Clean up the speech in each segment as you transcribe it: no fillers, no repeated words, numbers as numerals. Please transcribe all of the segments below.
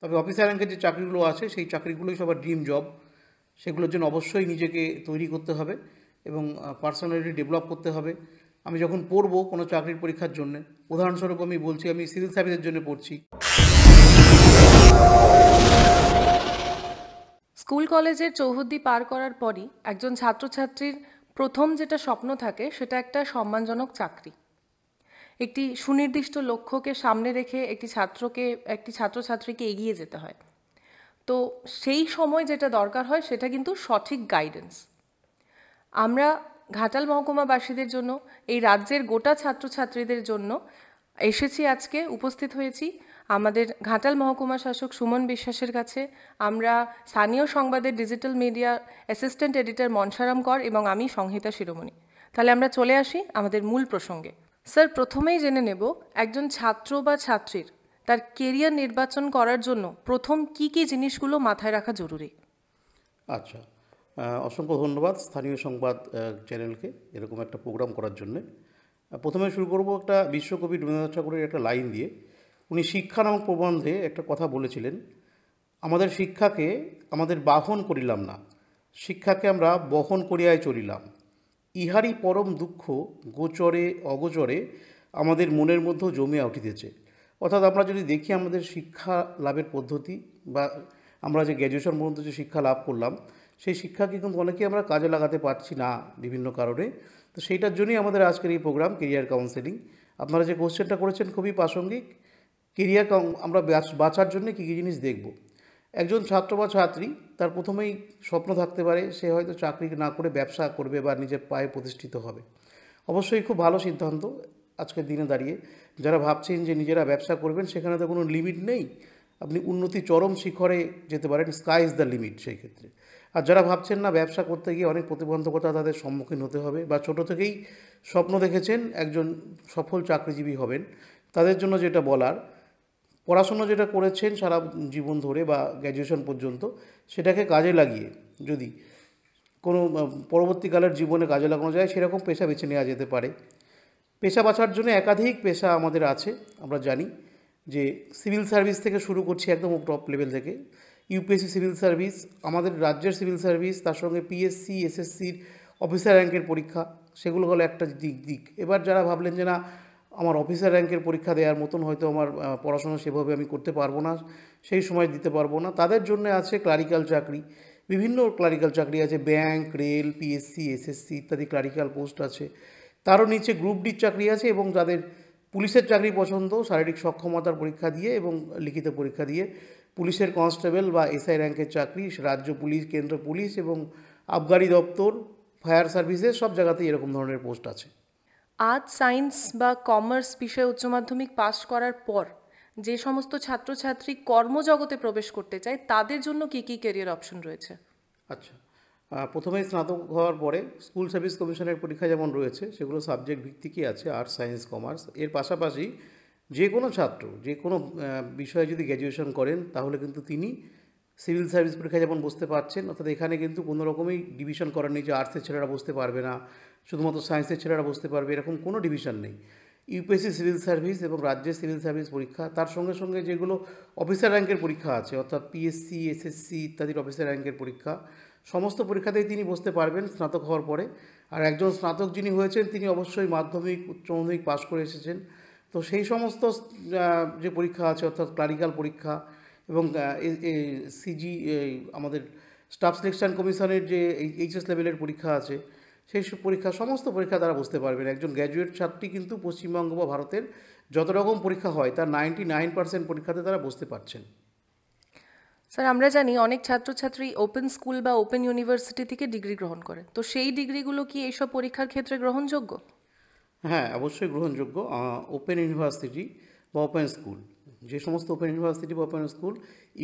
তবে অফিসার র্যাঙ্কের যে চাকরিগুলো আছে সেই চাকরিগুলোই সবার ড্রিম জব। সেগুলোর জন্য অবশ্যই নিজেকে তৈরি করতে হবে এবং পার্সোনালিটি ডেভেলপ করতে হবে। আমি যখন পড়বো কোনো চাকরির পরীক্ষার জন্য, উদাহরণস্বরূপ আমি বলছি আমি সিভিল সার্ভিসের জন্য পড়ছি। স্কুল কলেজের চৌহদ্দি পার করার পরই একজন ছাত্রছাত্রীর প্রথম যেটা স্বপ্ন থাকে সেটা একটা সম্মানজনক চাকরি। একটি সুনির্দিষ্ট লক্ষ্যকে সামনে রেখে একটি ছাত্রছাত্রীকে এগিয়ে যেতে হয়। তো সেই সময় যেটা দরকার হয় সেটা কিন্তু সঠিক গাইডেন্স। আমরা ঘাটাল মহকুমাবাসীদের জন্য, এই রাজ্যের গোটা ছাত্রছাত্রীদের জন্য আজকে উপস্থিত হয়েছি আমাদের ঘাটাল মহকুমা শাসক সুমন বিশ্বাসের কাছে। আমরা স্থানীয় সংবাদের ডিজিটাল মিডিয়া অ্যাসিস্ট্যান্ট এডিটর মনসারাম কর এবং আমি সংহিতা শিরোমণি। তাহলে আমরা চলে আসি আমাদের মূল প্রসঙ্গে। স্যার, প্রথমেই জেনে নেব একজন ছাত্র বা ছাত্রীর তার কেরিয়ার নির্বাচন করার জন্য প্রথম কি কি জিনিসগুলো মাথায় রাখা জরুরি। আচ্ছা, অসংখ্য ধন্যবাদ স্থানীয় সংবাদ চ্যানেলকে এরকম একটা প্রোগ্রাম করার জন্যে। প্রথমে শুরু করব একটা বিশ্বকবি রবীন্দ্রনাথ ঠাকুরের একটা লাইন দিয়ে। উনি শিক্ষা নামক প্রবন্ধে একটা কথা বলেছিলেন, আমাদের শিক্ষাকে আমাদের বাহন করিলাম না, শিক্ষাকে আমরা বহন করিয়াই চলিলাম। ইহারই পরম দুঃখ গোচরে অগোচরে আমাদের মনের মধ্যেও জমিয়া উঠিতেছে। অর্থাৎ আমরা যদি দেখি আমাদের শিক্ষা লাভের পদ্ধতি বা আমরা যে গ্র্যাজুয়েশন পর্যন্ত যে শিক্ষা লাভ করলাম সেই শিক্ষাকে কিন্তু অনেকেই আমরা কাজে লাগাতে পারছি না বিভিন্ন কারণে। তো সেইটার জন্যই আমাদের আজকের এই প্রোগ্রাম কেরিয়ার কাউন্সেলিং। আপনারা যে কোশ্চেনটা করেছেন খুবই প্রাসঙ্গিক। কেরিয়ার আমরা বাঁচার জন্য কী কী জিনিস দেখব। একজন ছাত্র বা ছাত্রী তার প্রথমেই স্বপ্ন থাকতে পারে সে হয়তো চাকরি না করে ব্যবসা করবে বা নিজের পায়ে প্রতিষ্ঠিত হবে। অবশ্যই খুব ভালো সিদ্ধান্ত আজকের দিনে দাঁড়িয়ে। যারা ভাবছেন যে নিজেরা ব্যবসা করবেন সেখানে তো কোনো লিমিট নেই, আপনি উন্নতি চরম শিখরে যেতে পারেন, স্কাই ইজ দ্য লিমিট সেই ক্ষেত্রে। আর যারা ভাবছেন না ব্যবসা করতে গিয়ে অনেক প্রতিবন্ধকতা তাদের সম্মুখীন হতে হবে বা ছোটো থেকেই স্বপ্ন দেখেছেন একজন সফল চাকরিজীবী হবেন, তাদের জন্য যেটা বলার, পড়াশুনো যেটা করেছেন সারা জীবন ধরে বা গ্র্যাজুয়েশন পর্যন্ত সেটাকে কাজে লাগিয়ে যদি কোনো পরবর্তীকালের জীবনে কাজে লাগানো যায় সেরকম পেশা বেছে নেওয়া যেতে পারে। পেশা বাছার জন্য একাধিক পেশা আমাদের আছে। আমরা জানি যে সিভিল সার্ভিস থেকে শুরু করছি একদম টপ লেভেল থেকে, ইউপিএসসি সিভিল সার্ভিস, আমাদের রাজ্যের সিভিল সার্ভিস, তার সঙ্গে পিএসসি এসএসসির অফিসার র্যাঙ্কের পরীক্ষা, সেগুলো হলো একটা দিক। এবার যারা ভাবলেন যে না আমার অফিসার র্যাঙ্কের পরীক্ষা দেওয়ার মতন হয়তো আমার পড়াশোনা সেভাবে আমি করতে পারবো না, সেই সময় দিতে পারবো না, তাদের জন্য আছে ক্লারিক্যাল চাকরি। বিভিন্ন ক্লারিক্যাল চাকরি আছে, ব্যাংক, রেল, পিএসসি এসএসসি ইত্যাদি ক্লারিক্যাল পোস্ট আছে। তারও নিচে গ্রুপ ডির চাকরি আছে এবং যাদের পুলিশের চাকরি পছন্দ শারীরিক সক্ষমতার পরীক্ষা দিয়ে এবং লিখিত পরীক্ষা দিয়ে পুলিশের কনস্টেবল বা এসআই র্যাঙ্কের চাকরি, রাজ্য পুলিশ, কেন্দ্র পুলিশ এবং আবগারি দপ্তর, ফায়ার সার্ভিসেস সব জায়গাতেই এরকম ধরনের পোস্ট আছে। আর্টস, সায়েন্স বা কমার্স বিষয়ে উচ্চ মাধ্যমিক পাস করার পর যে সমস্ত ছাত্রছাত্রী কর্মজগতে প্রবেশ করতে চায় তাদের জন্য কী কী ক্যারিয়ার অপশন রয়েছে? আচ্ছা, প্রথমে স্নাতক হওয়ার পরে স্কুল সার্ভিস কমিশনের পরীক্ষা যেমন রয়েছে সেগুলো সাবজেক্ট ভিত্তিকই আছে, আর্টস, সায়েন্স, কমার্স। এর পাশাপাশি যে কোনো ছাত্র যে কোনো বিষয়ে যদি গ্র্যাজুয়েশন করেন তাহলে কিন্তু তিনি সিভিল সার্ভিস পরীক্ষায় যেমন বসতে পারছেন। অর্থাৎ এখানে কিন্তু কোনো রকমই ডিভিশন করার নেই যে আর্টসের ছেলেরা বসতে পারবে না, শুধুমাত্র সায়েন্সের ছেলেরা বসতে পারবে, এরকম কোনো ডিভিশন নেই। ইউপিএসসি সিভিল সার্ভিস এবং রাজ্যের সিভিল সার্ভিস পরীক্ষা, তার সঙ্গে সঙ্গে যেগুলো অফিসার র্যাঙ্কের পরীক্ষা আছে অর্থাৎ পিএসসি এসএসসি ইত্যাদির অফিসার র্যাঙ্কের পরীক্ষা, সমস্ত পরীক্ষাতেই তিনি বসতে পারবেন স্নাতক হওয়ার পরে। আর একজন স্নাতক যিনি হয়েছেন তিনি অবশ্যই মাধ্যমিক, উচ্চ মাধ্যমিক পাশ করে এসেছেন। তো সেই সমস্ত যে পরীক্ষা আছে অর্থাৎ ক্লারিক্যাল পরীক্ষা এবং সিজি আমাদের স্টাফ সিলেকশন কমিশনের যে এইচএস লেভেলের পরীক্ষা আছে সেই সব পরীক্ষা, সমস্ত পরীক্ষা তারা বসতে পারবেন। একজন গ্র্যাজুয়েট ছাত্রী কিন্তু পশ্চিমবঙ্গ বা ভারতের যত রকম পরীক্ষা হয় তার 99% পরীক্ষাতে তারা বসতে পারছেন। স্যার, আমরা জানি অনেক ছাত্রছাত্রী ওপেন স্কুল বা ওপেন ইউনিভার্সিটি থেকে ডিগ্রি গ্রহণ করে, তো সেই ডিগ্রিগুলো কি এইসব পরীক্ষার ক্ষেত্রে গ্রহণযোগ্য? হ্যাঁ, অবশ্যই গ্রহণযোগ্য। ওপেন ইউনিভার্সিটি বা ওপেন স্কুল, যে সমস্ত ওপেন ইউনিভার্সিটি বা open school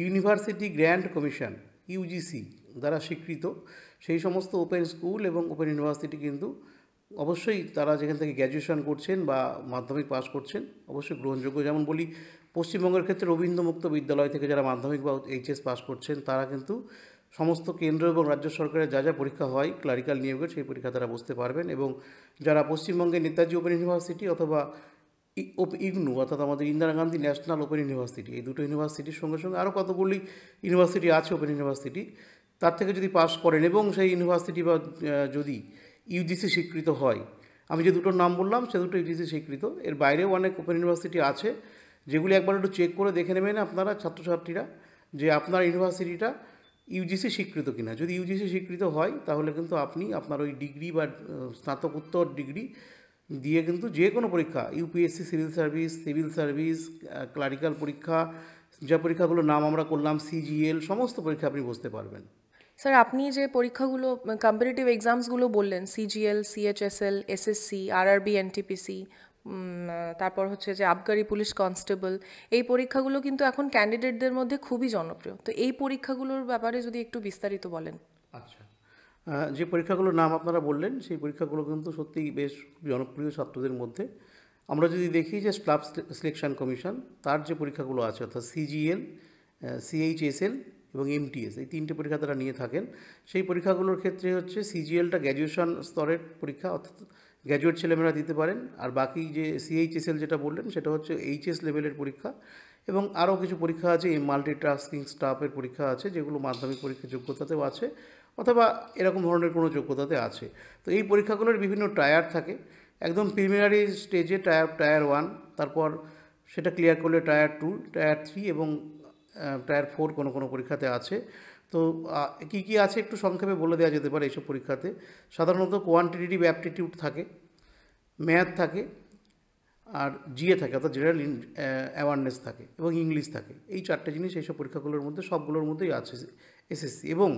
university grant commission UGC দ্বারা স্বীকৃত, সেই সমস্ত ওপেন স্কুল এবং ওপেন ইউনিভার্সিটি কিন্তু অবশ্যই তারা যেখান থেকে গ্র্যাজুয়েশন করছেন বা মাধ্যমিক পাস করছেন অবশ্যই গ্রহণযোগ্য। যেমন বলি পশ্চিমবঙ্গের ক্ষেত্রে রবীন্দ্র মুক্ত বিদ্যালয় থেকে যারা মাধ্যমিক বা এইচএস পাস করছেন তারা কিন্তু সমস্ত কেন্দ্র এবং রাজ্য সরকারের যা যা পরীক্ষা হয় ক্লারিক্যাল নিয়োগের সেই পরীক্ষা তারা বসতে পারবেন। এবং যারা পশ্চিমবঙ্গের নেতাজি ওপেন ইউনিভার্সিটি অথবা ইগনু অর্থাৎ আমাদের Indira Gandhi national open university, এই দুটো ইউনিভার্সিটির সঙ্গে সঙ্গে আরও কতগুলি ইউনিভার্সিটি আছে ওপেন ইউনিভার্সিটি, তার থেকে যদি পাস করেন এবং সেই ইউনিভার্সিটি বা যদি ইউজিসি স্বীকৃত হয়, আমি যে দুটোর নাম বললাম সে দুটো ইউজিসি স্বীকৃত, এর বাইরেও অনেক ওপেন ইউনিভার্সিটি আছে, যেগুলি একবার একটু চেক করে দেখে নেবেন আপনারা ছাত্রছাত্রীরা যে আপনার ইউনিভার্সিটিটা ইউজিসি স্বীকৃত কিনা। যদি ইউজিসি স্বীকৃত হয় তাহলে কিন্তু আপনি আপনার ওই ডিগ্রি বা স্নাতকোত্তর ডিগ্রি দিয়ে কিন্তু যে কোনো পরীক্ষা, ইউপিএসসি, সিভিল সার্ভিস, ক্লারিক্যাল পরীক্ষা, যা পরীক্ষাগুলোর নাম আমরা করলাম, সিজিএল, সমস্ত পরীক্ষা আপনি বসতে পারবেন। স্যার, আপনি যে পরীক্ষাগুলো কম্পিটিটিভ এক্সামসগুলো বললেন, CGL, CHSL, SSC, RRB, NTPC, তারপর হচ্ছে যে আবগারি পুলিশ কনস্টেবল, এই পরীক্ষাগুলো কিন্তু এখন ক্যান্ডিডেটদের মধ্যে খুবই জনপ্রিয়। তো এই পরীক্ষাগুলোর ব্যাপারে যদি একটু বিস্তারিত বলেন। আচ্ছা, যে পরীক্ষাগুলোর নাম আপনারা বললেন সেই পরীক্ষাগুলো কিন্তু সত্যিই বেশ জনপ্রিয় ছাত্রদের মধ্যে। আমরা যদি দেখি যে স্টাফ সিলেকশন কমিশন তার যে পরীক্ষাগুলো আছে অর্থাৎ সিজিএল, সিএইচএসএল এবং এমটিএস, এই তিনটে পরীক্ষা তারা নিয়ে থাকেন। সেই পরীক্ষাগুলোর ক্ষেত্রে হচ্ছে সিজিএলটা গ্র্যাজুয়েশন স্তরের পরীক্ষা, অর্থাৎ গ্র্যাজুয়েট ছেলেমেয়েরা দিতে পারেন, আর বাকি যে সিএইচএসএল যেটা বললেন সেটা হচ্ছে এইচএস লেভেলের পরীক্ষা, এবং আরও কিছু পরীক্ষা আছে, এই মাল্টিটাস্কিং স্টাফের পরীক্ষা আছে যেগুলো মাধ্যমিক পরীক্ষার যোগ্যতাতেও আছে অথবা এরকম ধরনের কোনো যোগ্যতাতে আছে। তো এই পরীক্ষাগুলোর বিভিন্ন টায়ার থাকে, একদম প্রিলিমিনারি স্টেজে টায়ার 1, তারপর সেটা ক্লিয়ার করলে টায়ার 2, টায়ার 3 এবং টায়ার 4 কোনো কোনো পরীক্ষাতে আছে। তো কী কী আছে একটু সংক্ষেপে বলে দেওয়া যেতে পারে এইসব পরীক্ষাতে। সাধারণত কোয়ান্টিটেটিভ অ্যাপটিটিউড থাকে, ম্যাথ থাকে, আর জিএ থাকে অর্থাৎ জেনারেল অ্যাওয়ারনেস থাকে, এবং ইংলিশ থাকে। এই চারটে জিনিস এইসব পরীক্ষাগুলোর মধ্যে সবগুলোর মধ্যেই আছে এসএসসি, এবং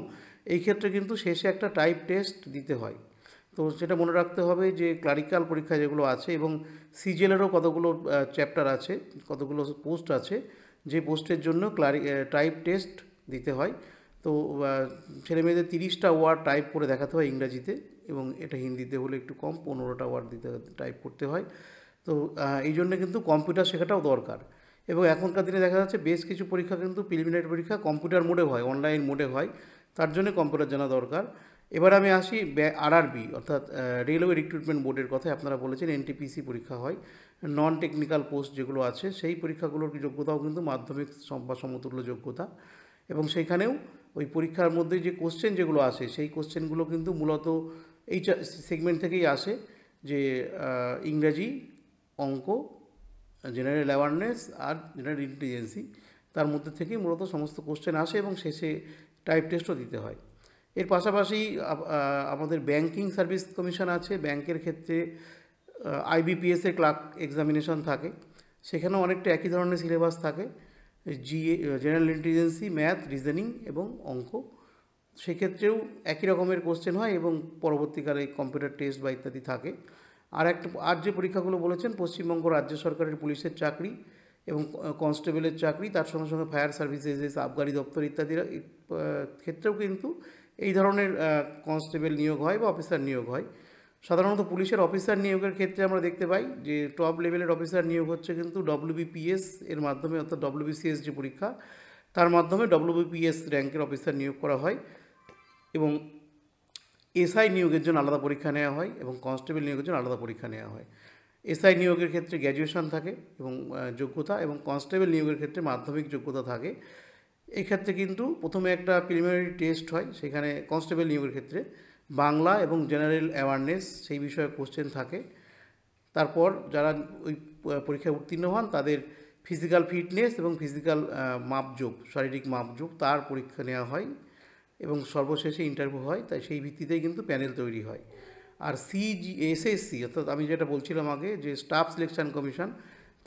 এই ক্ষেত্রে কিন্তু শেষে একটা টাইপ টেস্ট দিতে হয়। তো সেটা মনে রাখতে হবে যে ক্লারিক্যাল পরীক্ষা যেগুলো আছে এবং সিজিএলেরও কতগুলো চ্যাপ্টার আছে, কতগুলো পোস্ট আছে, যে পোস্টের জন্য টাইপ টেস্ট দিতে হয়। তো ছেলেমেয়েদের 30টা ওয়ার্ড টাইপ করে দেখাতে হয় ইংরাজিতে, এবং এটা হিন্দিতে হলে একটু কম, 15টা ওয়ার্ড টাইপ করতে হয়। তো এই জন্য কিন্তু কম্পিউটার শেখাটাও দরকার, এবং এখনকার দিনে দেখা যাচ্ছে বেশ কিছু পরীক্ষা কিন্তু প্রিলিমিনারি পরীক্ষা কম্পিউটার মোডে হয়, অনলাইন মোডে হয়, তার জন্য কম্পিউটার জানা দরকার। এবার আমি আসি আরআরবি অর্থাৎ রেলওয়ে রিক্রুটমেন্ট বোর্ডের কথায়। আপনারা বলেছেন এনটিপিসি পরীক্ষা হয়, নন টেকনিক্যাল পোস্ট যেগুলো আছে সেই পরীক্ষাগুলোর যোগ্যতাও কিন্তু মাধ্যমিক বা সমতুল্য যোগ্যতা, এবং সেইখানেও ওই পরীক্ষার মধ্যে যে কোশ্চেন যেগুলো আসে সেই কোশ্চেনগুলো কিন্তু মূলত এই সেগমেন্ট থেকেই আসে, যে ইংরাজি, অঙ্ক, জেনারেল অ্যাওয়ারনেস আর জেনারেল ইন্টেলিজেন্সি, তার মধ্যে থেকেই মূলত সমস্ত কোশ্চেন আসে এবং শেষে টাইপ টেস্টও দিতে হয়। এর পাশাপাশি আমাদের ব্যাংকিং সার্ভিস কমিশন আছে, ব্যাংকের ক্ষেত্রে আইবিপিএসের ক্লার্ক এক্সামিনেশন থাকে, সেখানেও অনেকটা একই ধরনের সিলেবাস থাকে, জিএ, জেনারেল ইন্টেলিজেন্সি, ম্যাথ, রিজনিং এবং অঙ্ক। সেক্ষেত্রেও একই রকমের কোশ্চেন হয় এবং পরবর্তীকালে কম্পিউটার টেস্ট বা ইত্যাদি থাকে। আর যে পরীক্ষাগুলো বলেছেন, পশ্চিমবঙ্গ রাজ্য সরকারের পুলিশের চাকরি এবং কনস্টেবলের চাকরি, তার সঙ্গে সঙ্গে ফায়ার সার্ভিসেস, আবগারি দপ্তর ইত্যাদির ক্ষেত্রেও কিন্তু এই ধরনের কনস্টেবল নিয়োগ হয় বা অফিসার নিয়োগ হয়। সাধারণত পুলিশের অফিসার নিয়োগের ক্ষেত্রে আমরা দেখতে পাই যে টপ লেভেলের অফিসার নিয়োগ হচ্ছে কিন্তু ডব্লিউবিপিএস এর মাধ্যমে, অর্থাৎ ডব্লিউবিসিএস যে পরীক্ষা তার মাধ্যমে ডব্লিউবিপিএস র্যাঙ্কের অফিসার নিয়োগ করা হয়, এবং এসআই নিয়োগের জন্য আলাদা পরীক্ষা নেওয়া হয় এবং কনস্টেবল নিয়োগের জন্য আলাদা পরীক্ষা নেওয়া হয়। এসআই নিয়োগের ক্ষেত্রে গ্র্যাজুয়েশন থাকে এবং যোগ্যতা, এবং কনস্টেবল নিয়োগের ক্ষেত্রে মাধ্যমিক যোগ্যতা থাকে। এই ক্ষেত্রে কিন্তু প্রথমে একটা প্রিলিমিনারি টেস্ট হয়, সেখানে কনস্টেবল নিয়োগের ক্ষেত্রে বাংলা এবং জেনারেল অ্যাওয়ারনেস সেই বিষয়ে কোশ্চেন থাকে। তারপর যারা ওই পরীক্ষায় উত্তীর্ণ হন তাদের ফিজিক্যাল ফিটনেস এবং ফিজিক্যাল মাপজোক, শারীরিক মাপজোক, তার পরীক্ষা নেওয়া হয় এবং সর্বশেষে ইন্টারভিউ হয়। তাই সেই ভিত্তিতেই কিন্তু প্যানেল তৈরি হয়। আর এসএসসি অর্থাৎ আমি যেটা বলছিলাম আগে যে স্টাফ সিলেকশন কমিশন,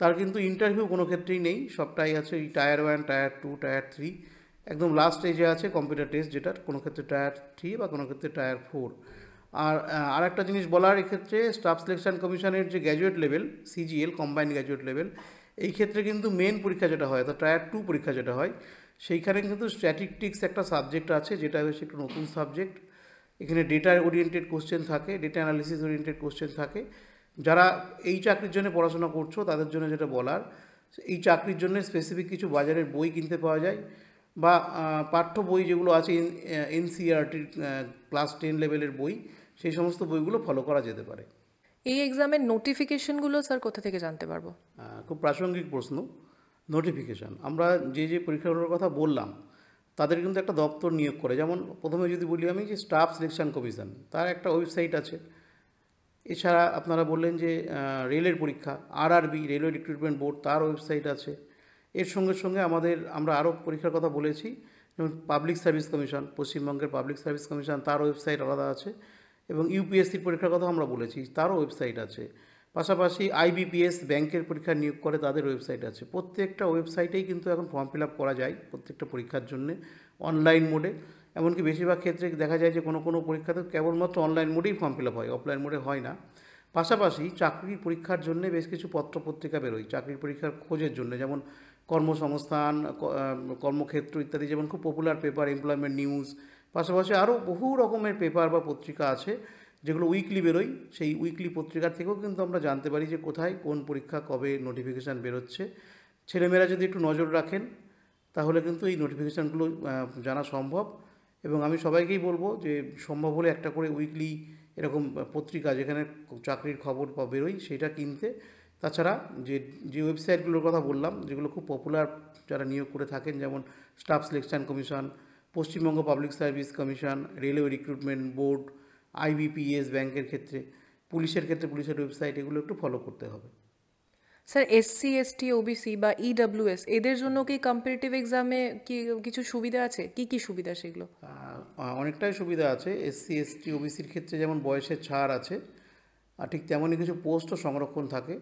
তার কিন্তু ইন্টারভিউ কোনো ক্ষেত্রেই নেই, সবটাই আছে ওই টায়ার 1, টায়ার 2, টায়ার 3, একদম লাস্ট স্টেজে আছে কম্পিউটার টেস্ট, যেটা কোনো ক্ষেত্রে টায়ার 3 বা কোনো ক্ষেত্রে টায়ার 4। আর একটা জিনিস বলার এক্ষেত্রে, স্টাফ সিলেকশন কমিশনের যে graduate level CGL, combined graduate level, এই ক্ষেত্রে কিন্তু মেন পরীক্ষা যেটা হয় অর্থাৎ টায়ার 2 পরীক্ষা যেটা হয়, সেইখানে কিন্তু স্ট্যাটিস্টিক্স একটা সাবজেক্ট আছে, যেটা হচ্ছে একটু নতুন সাবজেক্ট। এখানে ডেটা ওরিয়েন্টেড কোশ্চেন থাকে, ডেটা অ্যানালিসিস ওরিয়েন্টেড কোশ্চেন থাকে। যারা এই চাকরির জন্য পড়াশোনা করছো তাদের জন্য যেটা বলার, এই চাকরির জন্য স্পেসিফিক কিছু বাজারের বই কিনতে পাওয়া যায়, বা পাঠ্য বই যেগুলো আছে এনসিইআরটির ক্লাস 10 লেভেলের বই, সেই সমস্ত বইগুলো ফলো করা যেতে পারে। এই এক্সামের নোটিফিকেশনগুলো স্যার কোথা থেকে জানতে পারবো? খুব প্রাসঙ্গিক প্রশ্ন। নোটিফিকেশান আমরা যে পরীক্ষাগুলোর কথা বললাম তাদের কিন্তু একটা দপ্তর নিয়োগ করে, যেমন প্রথমে যদি বলি আমি যে স্টাফ সিলেকশন কমিশন, তার একটা ওয়েবসাইট আছে। এছাড়া আপনারা বললেন যে রেলের পরীক্ষা, আরআরবি রেলওয়ে রিক্রুটমেন্ট বোর্ড, তার ওয়েবসাইট আছে। এর সঙ্গে সঙ্গে আমরা আরও পরীক্ষার কথা বলেছি, যেমন পাবলিক সার্ভিস কমিশন, পশ্চিমবঙ্গের পাবলিক সার্ভিস কমিশন, তার ওয়েবসাইট আলাদা আছে। এবং ইউপিএসসির পরীক্ষার কথা আমরা বলেছি, তারও ওয়েবসাইট আছে। পাশাপাশি আইবিপিএস ব্যাংকের পরীক্ষা নিয়োগ করে, তাদের ওয়েবসাইট আছে। প্রত্যেকটা ওয়েবসাইটেই কিন্তু এখন ফর্ম ফিল আপ করা যায় প্রত্যেকটা পরীক্ষার জন্য অনলাইন মোডে। এমনকি বেশিরভাগ ক্ষেত্রে দেখা যায় যে কোনো পরীক্ষাতে কেবলমাত্র অনলাইন মোডেই ফর্ম ফিল আপ হয়, অফলাইন মোডে হয় না। পাশাপাশি চাকরির পরীক্ষার জন্য বেশ কিছু পত্রপত্রিকা বেরোয় চাকরির পরীক্ষার খোঁজের জন্য, যেমন কর্মসংস্থান, কর্মক্ষেত্র ইত্যাদি, যেমন খুব পপুলার পেপার এমপ্লয়মেন্ট নিউজ। পাশাপাশি আরও বহু রকমের পেপার বা পত্রিকা আছে যেগুলো উইকলি বেরোয়। সেই উইকলি পত্রিকা থেকেও কিন্তু আমরা জানতে পারি যে কোথায় কোন পরীক্ষা কবে নোটিফিকেশান বেরোচ্ছে। ছেলেমেয়েরা যদি একটু নজর রাখেন তাহলে কিন্তু এই নোটিফিকেশানগুলো জানা সম্ভব। এবং আমি সবাইকেই বলবো যে সম্ভব হলে একটা করে উইকলি এরকম পত্রিকা যেখানে চাকরির খবর বেরোয় সেটা কিনতে। তাছাড়া যে ওয়েবসাইটগুলোর কথা বললাম যেগুলো খুব পপুলার, যারা নিয়োগ করে থাকেন, যেমন staff selection commission, Paschimbanga public service commission, railway recruitment board, IBPS ব্যাংকের ক্ষেত্রে, পুলিশের ক্ষেত্রে পুলিশের ওয়েবসাইট, এগুলো একটু ফলো করতে হবে। স্যার এসসি এসটি ওবিসি বা ইডব্লিউএস এদের জন্য কি কম্পিটিটিভ এক্সামে কি কিছু সুবিধা আছে? কি কি সুবিধা সেগুলো? অনেকটাই সুবিধা আছে। এসসি এসটি ওবিসির ক্ষেত্রে যেমন বয়সের ছাড় আছে, আর ঠিক তেমনই কিছু পোস্টও সংরক্ষণ থাকে,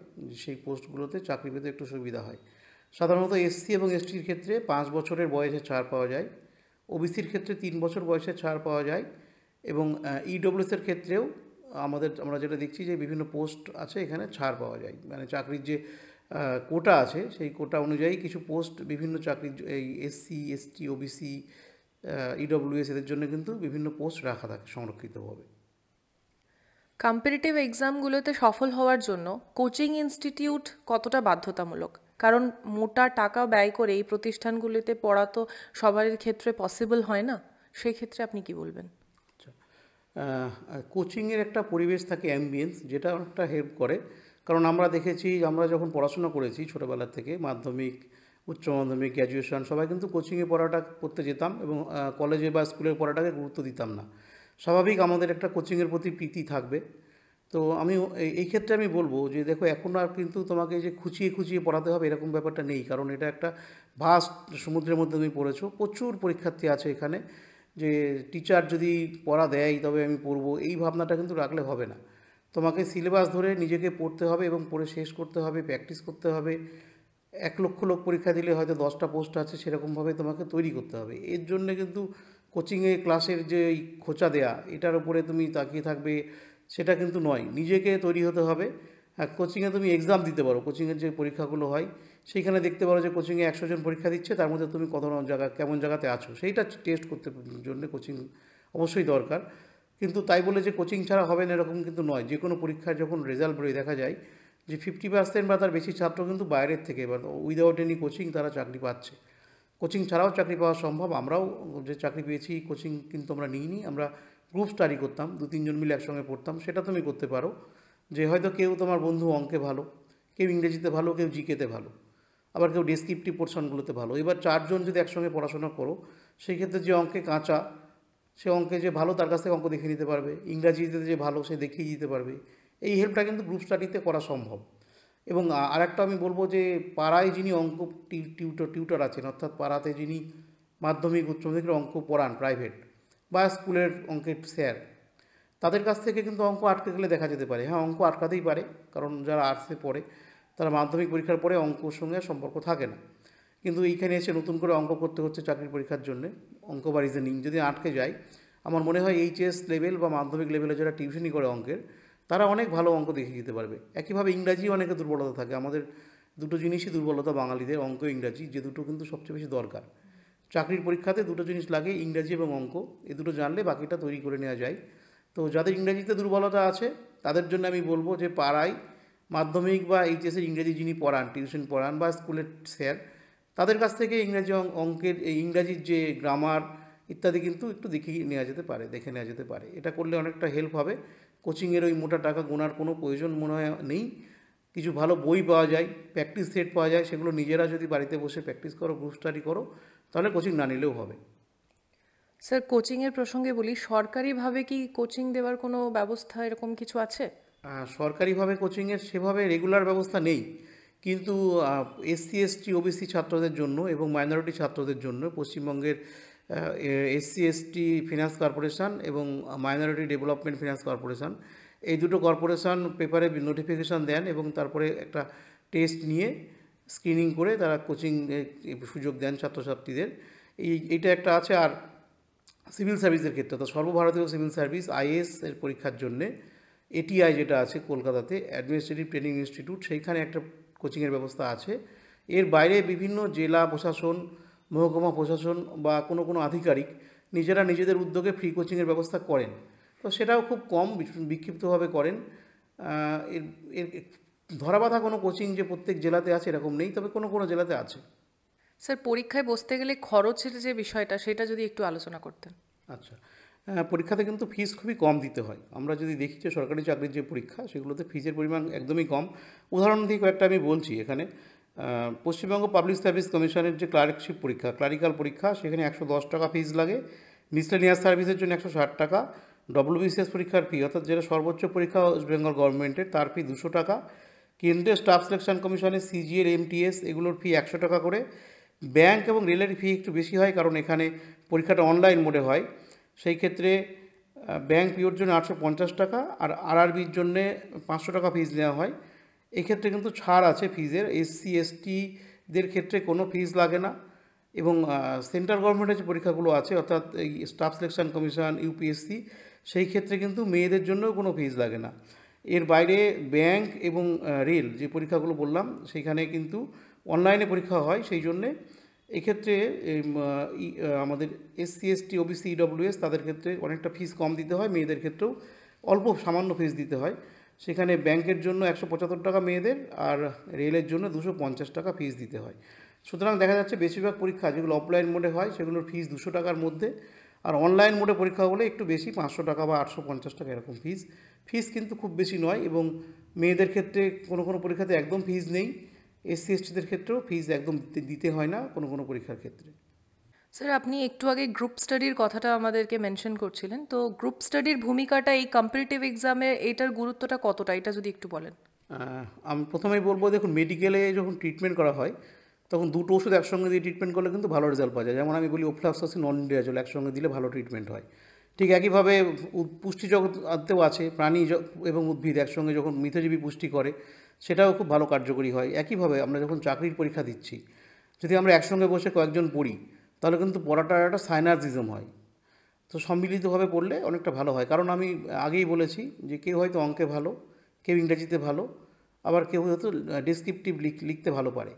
সেই পোস্টগুলোতে চাকরি পেতে একটু সুবিধা হয়। সাধারণত এসসি এবং এসটির ক্ষেত্রে 5 বছরের বয়সের ছাড় পাওয়া যায়, ওবিসির ক্ষেত্রে 3 বছর বয়সের ছাড় পাওয়া যায়। এবং ইডব্লিউএসের ক্ষেত্রেও আমরা যেটা দেখছি যে বিভিন্ন পোস্ট আছে, এখানে ছাড় পাওয়া যায়। মানে চাকরির যে কোটা আছে সেই কোটা অনুযায়ী কিছু পোস্ট বিভিন্ন চাকরির, এই এসসি এসটি ওবিসি ইডব্লিউএস এদের জন্য কিন্তু বিভিন্ন পোস্ট রাখা থাকে সংরক্ষিতভাবে। কম্পিটিটিভ এক্সামগুলোতে সফল হওয়ার জন্য কোচিং ইনস্টিটিউট কতটা বাধ্যতামূলক? কারণ মোটা টাকা ব্যয় করে এই প্রতিষ্ঠানগুলিতে পড়া তো সবার ক্ষেত্রে পসিবল হয় না, সেই ক্ষেত্রে আপনি কি বলবেন? কোচিংয়ের একটা পরিবেশ থাকে, অ্যাম্বিয়েন্স, যেটা অনেকটা হেল্প করে। কারণ আমরা দেখেছি, আমরা যখন পড়াশোনা করেছি ছোটোবেলা থেকে, মাধ্যমিক, উচ্চ মাধ্যমিক, গ্র্যাজুয়েশন, সবাই কিন্তু কোচিংয়ে পড়াটা করতে যেতাম এবং কলেজে বা স্কুলের পড়াটাকে গুরুত্ব দিতাম না। স্বাভাবিক আমাদের একটা কোচিংয়ের প্রতি প্রীতি থাকবে। তো এই ক্ষেত্রে আমি বলবো যে দেখো, এখন আর কিন্তু তোমাকে যে খুঁচিয়ে খুঁচিয়ে পড়াতে হবে এরকম ব্যাপারটা নেই। কারণ এটা একটা ভাস্ট সমুদ্রের মধ্যে তুমি পড়েছো, প্রচুর পরীক্ষার্থী আছে এখানে, যে টিচার যদি পড়া দেয় তবে আমি পড়বো, এই ভাবনাটা কিন্তু রাখলে হবে না। তোমাকে সিলেবাস ধরে নিজেকে পড়তে হবে এবং পড়ে শেষ করতে হবে, প্র্যাকটিস করতে হবে। 1 লক্ষ লোক পরীক্ষা দিলে হয়তো 10টা পোস্ট আছে, সেরকমভাবে তোমাকে তৈরি করতে হবে। এর জন্য কিন্তু কোচিংয়ে ক্লাসের যে খোঁচা দেয়া, এটার উপরে তুমি তাকিয়ে থাকবে সেটা কিন্তু নয়, নিজেকে তৈরি হতে হবে। হ্যাঁ, কোচিংয়ে তুমি এক্সাম দিতে পারো, কোচিংয়ের যে পরীক্ষাগুলো হয় সেইখানে দেখতে পারো যে কোচিংয়ে 100 জন পরীক্ষা দিচ্ছে, তার মধ্যে তুমি কেমন জায়গাতে আছো সেইটা টেস্ট করতে জন্য কোচিং অবশ্যই দরকার। কিন্তু তাই বলে যে কোচিং ছাড়া হবে না এরকম কিন্তু নয়। যে কোনো পরীক্ষার যখন রেজাল্ট বেরোয় দেখা যায় যে 50% বা তার বেশি ছাত্র কিন্তু বাইরের থেকে বা উইদাউট এনি কোচিং তারা চাকরি পাচ্ছে। কোচিং ছাড়াও চাকরি পাওয়া সম্ভব। আমরাও যে চাকরি পেয়েছি কোচিং কিন্তু আমরা নিইনি, আমরা গ্রুপ স্টাডি করতাম, 2-3 জন মিলে একসঙ্গে পড়তাম। সেটা তুমি করতে পারো, যে হয়তো কেউ তোমার বন্ধু অঙ্কে ভালো, কেউ ইংরেজিতে ভালো, কেউ জিকেতে ভালো, আবার কেউ ডেসক্রিপটিভ পোর্শনগুলোতে ভালো। এবার 4 জন যদি একসঙ্গে পড়াশোনা করো, সেই ক্ষেত্রে যে অঙ্কে কাঁচা, সে অঙ্কে যে ভালো তার কাছ থেকে অঙ্ক দেখে নিতে পারবে, ইংরাজিতে যে ভালো সে দেখিয়ে দিতে পারবে। এই হেল্পটা কিন্তু গ্রুপ স্টাডিতে করা সম্ভব। এবং আরেকটা আমি বলবো যে পাড়ায় যিনি অঙ্ক টিউটর আছেন, অর্থাৎ পাড়াতে যিনি মাধ্যমিক উচ্চ মাধ্যমিকের অঙ্ক পড়ান প্রাইভেট বা স্কুলের অঙ্কের স্যার, তাদের কাছ থেকে কিন্তু অঙ্ক আটকে গেলে দেখা যেতে পারে। হ্যাঁ, অঙ্ক আটকাতেই পারে, কারণ যারা আর্টসে পড়ে তারা মাধ্যমিক পরীক্ষার পরে অঙ্কর সঙ্গে সম্পর্ক থাকে না। কিন্তু এইখানে এসে নতুন করে অঙ্ক করতে হচ্ছে চাকরির পরীক্ষার জন্য, অঙ্ক বা রিজনিং যদি আটকে যায়, আমার মনে হয় এইচএস লেভেল বা মাধ্যমিক লেভেলে যারা টিউশনই করে অঙ্কের, তারা অনেক ভালো অঙ্ক দেখিয়ে দিতে পারবে। একইভাবে ইংরাজি অনেকে দুর্বলতা থাকে, আমাদের দুটো জিনিসই দুর্বলতা বাঙালিদের, অঙ্ক ইংরাজি, যে দুটো কিন্তু সবচেয়ে বেশি দরকার। চাকরির পরীক্ষাতে দুটো জিনিস লাগে, ইংরাজি এবং অঙ্ক। এই দুটো জানলে বাকিটা তৈরি করে নেওয়া যায়। তো যাদের ইংরেজিতে দুর্বলতা আছে তাদের জন্য আমি বলবো যে পাড়ায় মাধ্যমিক বা এইচএসের ইংরেজি যিনি পড়ান, টিউশন পড়ান বা স্কুলের স্যার, তাদের কাছ থেকে ইংরেজি অঙ্কের ইংরাজির যে গ্রামার ইত্যাদি কিন্তু একটু দেখে নেওয়া যেতে পারে। এটা করলে অনেকটা হেল্প হবে। কোচিংয়ের ওই মোটা টাকা গোনার কোনো প্রয়োজন মনে হয় নেই। কিছু ভালো বই পাওয়া যায়, প্র্যাকটিস সেট পাওয়া যায়, সেগুলো নিজেরা যদি বাড়িতে বসে প্র্যাকটিস করো, গ্রুপ স্টাডি করো, তাহলে কোচিং না নিলেও হবে। স্যার, কোচিংয়ের প্রসঙ্গে বলি, সরকারিভাবে কি কোচিং দেওয়ার কোনো ব্যবস্থা এরকম কিছু আছে? সরকারিভাবে কোচিংয়ের সেভাবে রেগুলার ব্যবস্থা নেই, কিন্তু এসসি এসটি ওবিসি ছাত্রদের জন্য এবং মাইনরিটি ছাত্রদের জন্য পশ্চিমবঙ্গের এসসি এসটি ফিনান্স কর্পোরেশন এবং মাইনরিটি ডেভেলপমেন্ট ফিনান্স কর্পোরেশন, এই দুটো কর্পোরেশন পেপারে নোটিফিকেশান দেন এবং তারপরে একটা টেস্ট নিয়ে স্ক্রিনিং করে তারা কোচিং সুযোগ দেন ছাত্রছাত্রীদের। এইটা একটা আছে। আর সিভিল সার্ভিসের ক্ষেত্রে তো সর্বভারতীয় সিভিল সার্ভিস আইএএস এর পরীক্ষার জন্যে এটিআই যেটা আছে কলকাতাতে, অ্যাডমিনিস্ট্রেটিভ ট্রেনিং ইনস্টিটিউট, সেইখানে একটা কোচিংয়ের ব্যবস্থা আছে। এর বাইরে বিভিন্ন জেলা প্রশাসন, মহকুমা প্রশাসন বা কোনো আধিকারিক নিজেরা নিজেদের উদ্যোগে ফ্রি কোচিংয়ের ব্যবস্থা করেন, তো সেটাও খুব কম বিক্ষিপ্তভাবে করেন। এর এর ধরাবাঁধা কোনো কোচিং যে প্রত্যেক জেলাতে আছে এরকম নেই, তবে কোনো জেলাতে আছে। স্যার, পরীক্ষায় বসতে গেলে খরচের যে বিষয়টা, সেটা যদি একটু আলোচনা করতেন। আচ্ছা, পরীক্ষাতে কিন্তু ফিস খুবই কম দিতে হয়। আমরা যদি দেখি যে সরকারি চাকরির যে পরীক্ষা, সেগুলোতে ফিজের পরিমাণ একদমই কম। উদাহরণ দিয়ে কয়েকটা আমি বলছি এখানে। পশ্চিমবঙ্গ পাবলিক সার্ভিস কমিশনের যে ক্লার্কশিপ পরীক্ষা, ক্লারিক্যাল পরীক্ষা, সেখানে 110 টাকা ফিজ লাগে। মিসলেনিয়াস সার্ভিসের জন্য 160 টাকা। ডব্লিউবিসিএস পরীক্ষার ফি, অর্থাৎ যেটা সর্বোচ্চ পরীক্ষা ওয়েস্ট বেঙ্গল গভর্নমেন্টের, তার ফি 200 টাকা। কেন্দ্রীয় স্টাফ সিলেকশন কমিশনের সিজিএল, এমটিএস, এগুলোর ফি 100 টাকা করে। ব্যাংক এবং রেলের ফি একটু বেশি হয়, কারণ এখানে পরীক্ষাটা অনলাইন মোডে হয়। সেই ক্ষেত্রে ব্যাংক পিওর জন্য 850 টাকা, আর আরআরবির জন্যে 500 টাকা ফিজ নেওয়া হয়। এক্ষেত্রে কিন্তু ছাড় আছে ফিজের। এসসি এসটিদের ক্ষেত্রে কোনো ফিজ লাগে না। এবং সেন্ট্রাল গভর্নমেন্টের যে পরীক্ষাগুলো আছে, অর্থাৎ এই স্টাফ সিলেকশন কমিশন, ইউপিএসসি, সেই ক্ষেত্রে কিন্তু মেয়েদের জন্যও কোনো ফিজ লাগে না। এর বাইরে ব্যাংক এবং রেল যে পরীক্ষাগুলো বললাম, সেইখানে কিন্তু অনলাইনে পরীক্ষা হয়। সেই জন্যে এক্ষেত্রে আমাদের এসসি এসটি ওবিসি ইডব্লিউএস তাদের ক্ষেত্রে অনেকটা ফিস কম দিতে হয়, মেয়েদের ক্ষেত্রেও অল্প সামান্য ফিস দিতে হয়। সেখানে ব্যাংকের জন্য 175 টাকা মেয়েদের, আর রেলের জন্য 250 টাকা ফিস দিতে হয়। সুতরাং দেখা যাচ্ছে বেশিরভাগ পরীক্ষা যেগুলো অফলাইন মোডে হয়, সেগুলোর ফিস 200 টাকার মধ্যে, আর অনলাইন মোডে পরীক্ষা হলে একটু বেশি, 500 টাকা বা 850 টাকা এরকম ফিস কিন্তু খুব বেশি নয়। এবং মেয়েদের ক্ষেত্রে কোনো পরীক্ষাতে একদম ফিস নেই। এসসি এসটিদের ক্ষেত্রেও ফিস একদম দিতে হয় না কোনো পরীক্ষার ক্ষেত্রে। স্যার, আপনি একটু আগে গ্রুপ স্টাডির কথাটা আমাদেরকে মেনশন করছিলেন, তো গ্রুপ স্টাডির ভূমিকাটা এই কম্পিটিটিভ এক্সামে, এটার গুরুত্বটা কতটা, এটা যদি একটু বলেন। আমি প্রথমেই বলবো, দেখুন, মেডিকেলে যখন ট্রিটমেন্ট করা হয়, তখন দুটো ওষুধ একসঙ্গে দিয়ে ট্রিটমেন্ট করলে কিন্তু ভালো রেজাল্ট পাওয়া যায়। যেমন আমি বলি ওফ্লাক্সাসিন, নন-ইন্ডিয়াজল একসঙ্গে দিলে ভালো ট্রিটমেন্ট হয়। ঠিক একইভাবে পুষ্টি জগতেও আছে, প্রাণী এবং উদ্ভিদ একসঙ্গে যখন মিথজীবী পুষ্টি করে, সেটাও খুব ভালো কার্যকরী হয়। একইভাবে আমরা যখন চাকরির পরীক্ষা দিচ্ছি, যদি আমরা একসঙ্গে বসে কয়েকজন পড়ি, তাহলে কিন্তু পড়াটার একটা সাইনার্জিজম হয়। তো সম্মিলিতভাবে পড়লে অনেকটা ভালো হয়। কারণ আমি আগেই বলেছি যে কেউ হয়তো অঙ্কে ভালো, কেউ ইংরেজিতে ভালো, আবার কেউ হয়তো ডেসক্রিপটিভ লিখতে ভালো পারে,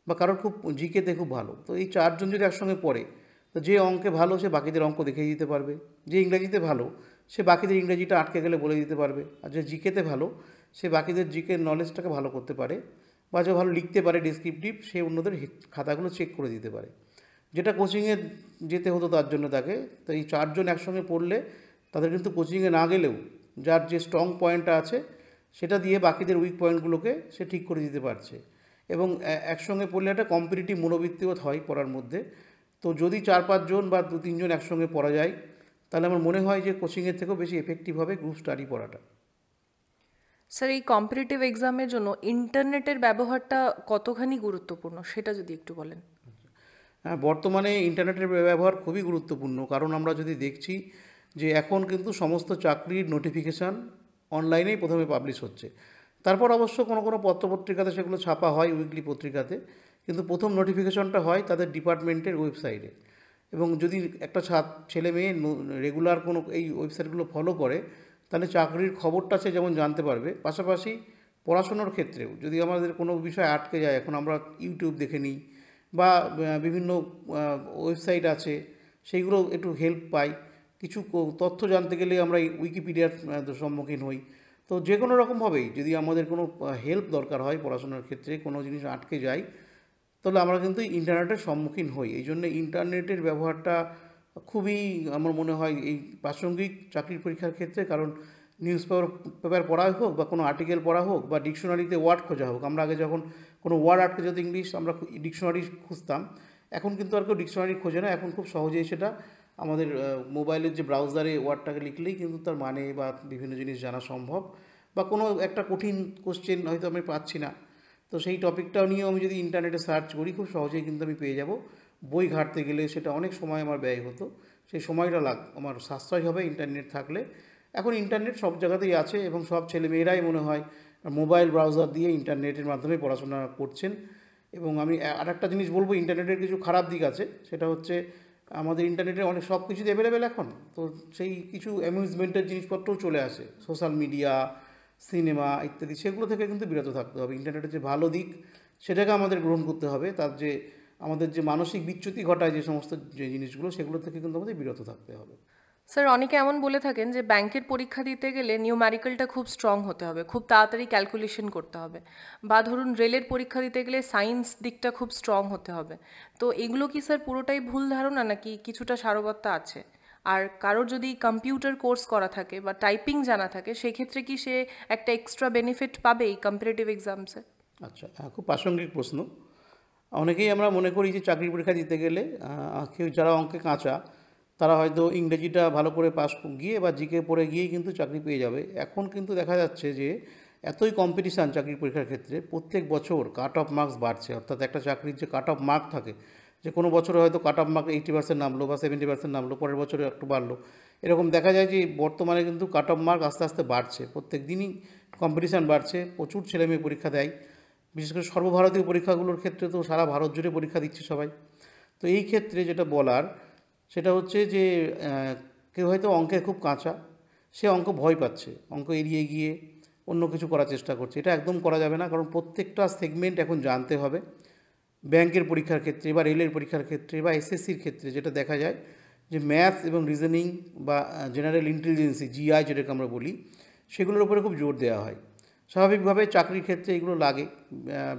বা কারোর খুব জিকেতে খুব ভালো। তো এই চারজন যদি একসঙ্গে পড়ে, তো যে অঙ্কে ভালো সে বাকিদের অঙ্ক দেখিয়ে দিতে পারবে, যে ইংরেজিতে ভালো সে বাকিদের ইংরেজিটা আটকে গেলে বলে দিতে পারবে, আর যে জিকেতে ভালো সে বাকিদের জিকের নলেজটাকে ভালো করতে পারে, বা যে ভালো লিখতে পারে ডেসক্রিপটিভ, সে অন্যদের খাতাগুলো চেক করে দিতে পারে। যেটা কোচিংয়ে যেতে হতো তার জন্য তাকে, তো এই চারজন একসঙ্গে পড়লে তাদের কিন্তু কোচিংয়ে না গেলেও যার যে স্ট্রং পয়েন্টটা আছে সেটা দিয়ে বাকিদের উইক পয়েন্টগুলোকে সে ঠিক করে দিতে পারছে। এবং একসঙ্গে পড়লে একটা কম্পিটিটিভ মনোবৃত্তিও হয় পড়ার মধ্যে। তো যদি 4-5 জন বা 2-3 জন একসঙ্গে পড়া যায়, তাহলে আমার মনে হয় যে কোচিংয়ের থেকেও বেশি এফেক্টিভ হবে গ্রুপ স্টাডি পড়াটা। স্যার, এই কম্পিটিটিভ এক্সামের জন্য ইন্টারনেটের ব্যবহারটা কতখানি গুরুত্বপূর্ণ, সেটা যদি একটু বলেন। হ্যাঁ, বর্তমানে ইন্টারনেটের ব্যবহার খুবই গুরুত্বপূর্ণ, কারণ আমরা যদি দেখছি যে এখন কিন্তু সমস্ত চাকরির নোটিফিকেশান অনলাইনেই প্রথমে পাবলিশ হচ্ছে। তারপর অবশ্য কোনো পত্রপত্রিকাতে সেগুলো ছাপা হয়, উইকলি পত্রিকাতে, কিন্তু প্রথম নোটিফিকেশনটা হয় তাদের ডিপার্টমেন্টের ওয়েবসাইটে। এবং যদি একটা ছেলে মেয়ে রেগুলার এই ওয়েবসাইটগুলো ফলো করে, তাহলে চাকরির খবরটা সে যেমন জানতে পারবে, পাশাপাশি পড়াশোনার ক্ষেত্রেও যদি আমাদের কোনো বিষয় আটকে যায়, এখন আমরা ইউটিউব দেখে নিই বা বিভিন্ন ওয়েবসাইট আছে, সেইগুলো একটু হেল্প পাই। কিছু তথ্য জানতে গেলে আমরা উইকিপিডিয়ার সম্মুখীন হই। তো যে কোনো রকমভাবেই যদি আমাদের কোনো হেল্প দরকার হয় পড়াশোনার ক্ষেত্রে, কোনো জিনিস আটকে যায়, তাহলে আমরা কিন্তু ইন্টারনেটের সম্মুখীন হই। এই জন্য ইন্টারনেটের ব্যবহারটা খুবই আমার মনে হয় এই প্রাসঙ্গিক চাকরির পরীক্ষার ক্ষেত্রে, কারণ নিউজ পেপার পড়া হোক বা কোনো আর্টিকেল পড়া হোক বা ডিকশনারিতে ওয়ার্ড খোঁজা হোক। আমরা আগে যখন কোনো ওয়ার্ড আটকে যেত ইংলিশ, আমরা ডিকশনারি খুঁজতাম। এখন কিন্তু আর কেউ ডিকশনারি খোঁজে না, এখন খুব সহজেই সেটা আমাদের মোবাইলের যে ব্রাউজারে ওয়ার্ডটাকে লিখলেই কিন্তু তার মানে বা বিভিন্ন জিনিস জানা সম্ভব। বা কোনো একটা কঠিন কোশ্চেন হয়তো আমি পাচ্ছি না, তো সেই টপিকটাও নিয়েও আমি যদি ইন্টারনেটে সার্চ করি খুব সহজেই কিন্তু আমি পেয়ে যাব। বই ঘাঁটতে গেলে সেটা অনেক সময় আমার ব্যয় হতো, সেই সময়টা আমার সাশ্রয় হবে ইন্টারনেট থাকলে। এখন ইন্টারনেট সব জায়গাতেই আছে এবং সব ছেলেমেয়েরাই মনে হয় মোবাইল ব্রাউজার দিয়ে ইন্টারনেটের মাধ্যমে পড়াশোনা করছেন। এবং আমি আর একটা জিনিস বলবো, ইন্টারনেটের কিছু খারাপ দিক আছে, সেটা হচ্ছে আমাদের ইন্টারনেটে অনেক সব কিছুই অ্যাভেলেবেল এখন, তো সেই কিছু অ্যামিউজমেন্টের জিনিসপত্রও চলে আসে, সোশ্যাল মিডিয়া, সিনেমা ইত্যাদি, সেগুলো থেকে কিন্তু বিরত থাকতে হবে। ইন্টারনেটের যে ভালো দিক সেটাকে আমাদের গ্রহণ করতে হবে, তার যে আমাদের যে মানসিক বিচ্যুতি ঘটায় যে সমস্ত যে জিনিসগুলো, সেগুলো থেকে কিন্তু আমাদের বিরত থাকতে হবে। স্যার, অনেকে এমন বলে থাকেন যে ব্যাংকের পরীক্ষা দিতে গেলে নিউম্যারিক্যালটা খুব স্ট্রং হতে হবে, খুব তাড়াতাড়ি ক্যালকুলেশন করতে হবে, বা ধরুন রেলের পরীক্ষা দিতে গেলে সায়েন্স দিকটা খুব স্ট্রং হতে হবে। তো এগুলো কি স্যার পুরোটাই ভুল ধারণা, নাকি কিছুটা সারবত্তা আছে? আর কারোর যদি কম্পিউটার কোর্স করা থাকে বা টাইপিং জানা থাকে, সেই ক্ষেত্রে কি সে একটা এক্সট্রা বেনিফিট পাবে এই কম্পিটিটিভ এক্সামসে? আচ্ছা, খুব প্রাসঙ্গিক প্রশ্ন। অনেকেই আমরা মনে করি যে চাকরির পরীক্ষা দিতে গেলে কেউ যারা অঙ্কে কাঁচা তারা হয়তো ইংরেজিটা ভালো করে পাস গিয়ে বা জিকে পড়ে গিয়েই কিন্তু চাকরি পেয়ে যাবে। এখন কিন্তু দেখা যাচ্ছে যে এতই কম্পিটিশান চাকরির পরীক্ষার ক্ষেত্রে, প্রত্যেক বছর কাট অফ মার্কস বাড়ছে। অর্থাৎ একটা চাকরির যে কাট অফ মার্ক থাকে, যে কোনো বছরে হয়তো কাট অফ মার্ক 80% নামলো বা 70% নামলো, পরের বছরে একটু বাড়লো, এরকম দেখা যায় যে বর্তমানে কিন্তু কাট অফ মার্ক আস্তে আস্তে বাড়ছে। প্রত্যেক দিনই কম্পিটিশান বাড়ছে, প্রচুর ছেলেমেয়ে পরীক্ষা দেয়। বিশেষ করে সর্বভারতীয় পরীক্ষাগুলোর ক্ষেত্রে তো সারা ভারত জুড়ে পরীক্ষা দিচ্ছে সবাই। তো এই ক্ষেত্রে যেটা বলার সেটা হচ্ছে যে কেউ হয়তো অঙ্কে খুব কাঁচা, সে অঙ্ক ভয় পাচ্ছে, অঙ্ক এড়িয়ে গিয়ে অন্য কিছু করার চেষ্টা করছে। এটা একদম করা যাবে না, কারণ প্রত্যেকটা সেগমেন্ট এখন জানতে হবে। ব্যাংকের পরীক্ষার ক্ষেত্রে বা রেলের পরীক্ষার ক্ষেত্রে বা এসএসসির ক্ষেত্রে যেটা দেখা যায় যে ম্যাথস এবং রিজনিং বা জেনারেল ইন্টেলিজেন্সি, জিআই যেটাকে আমরা বলি, সেগুলোর উপরে খুব জোর দেওয়া হয়। স্বাভাবিকভাবে চাকরির ক্ষেত্রে এগুলো লাগে,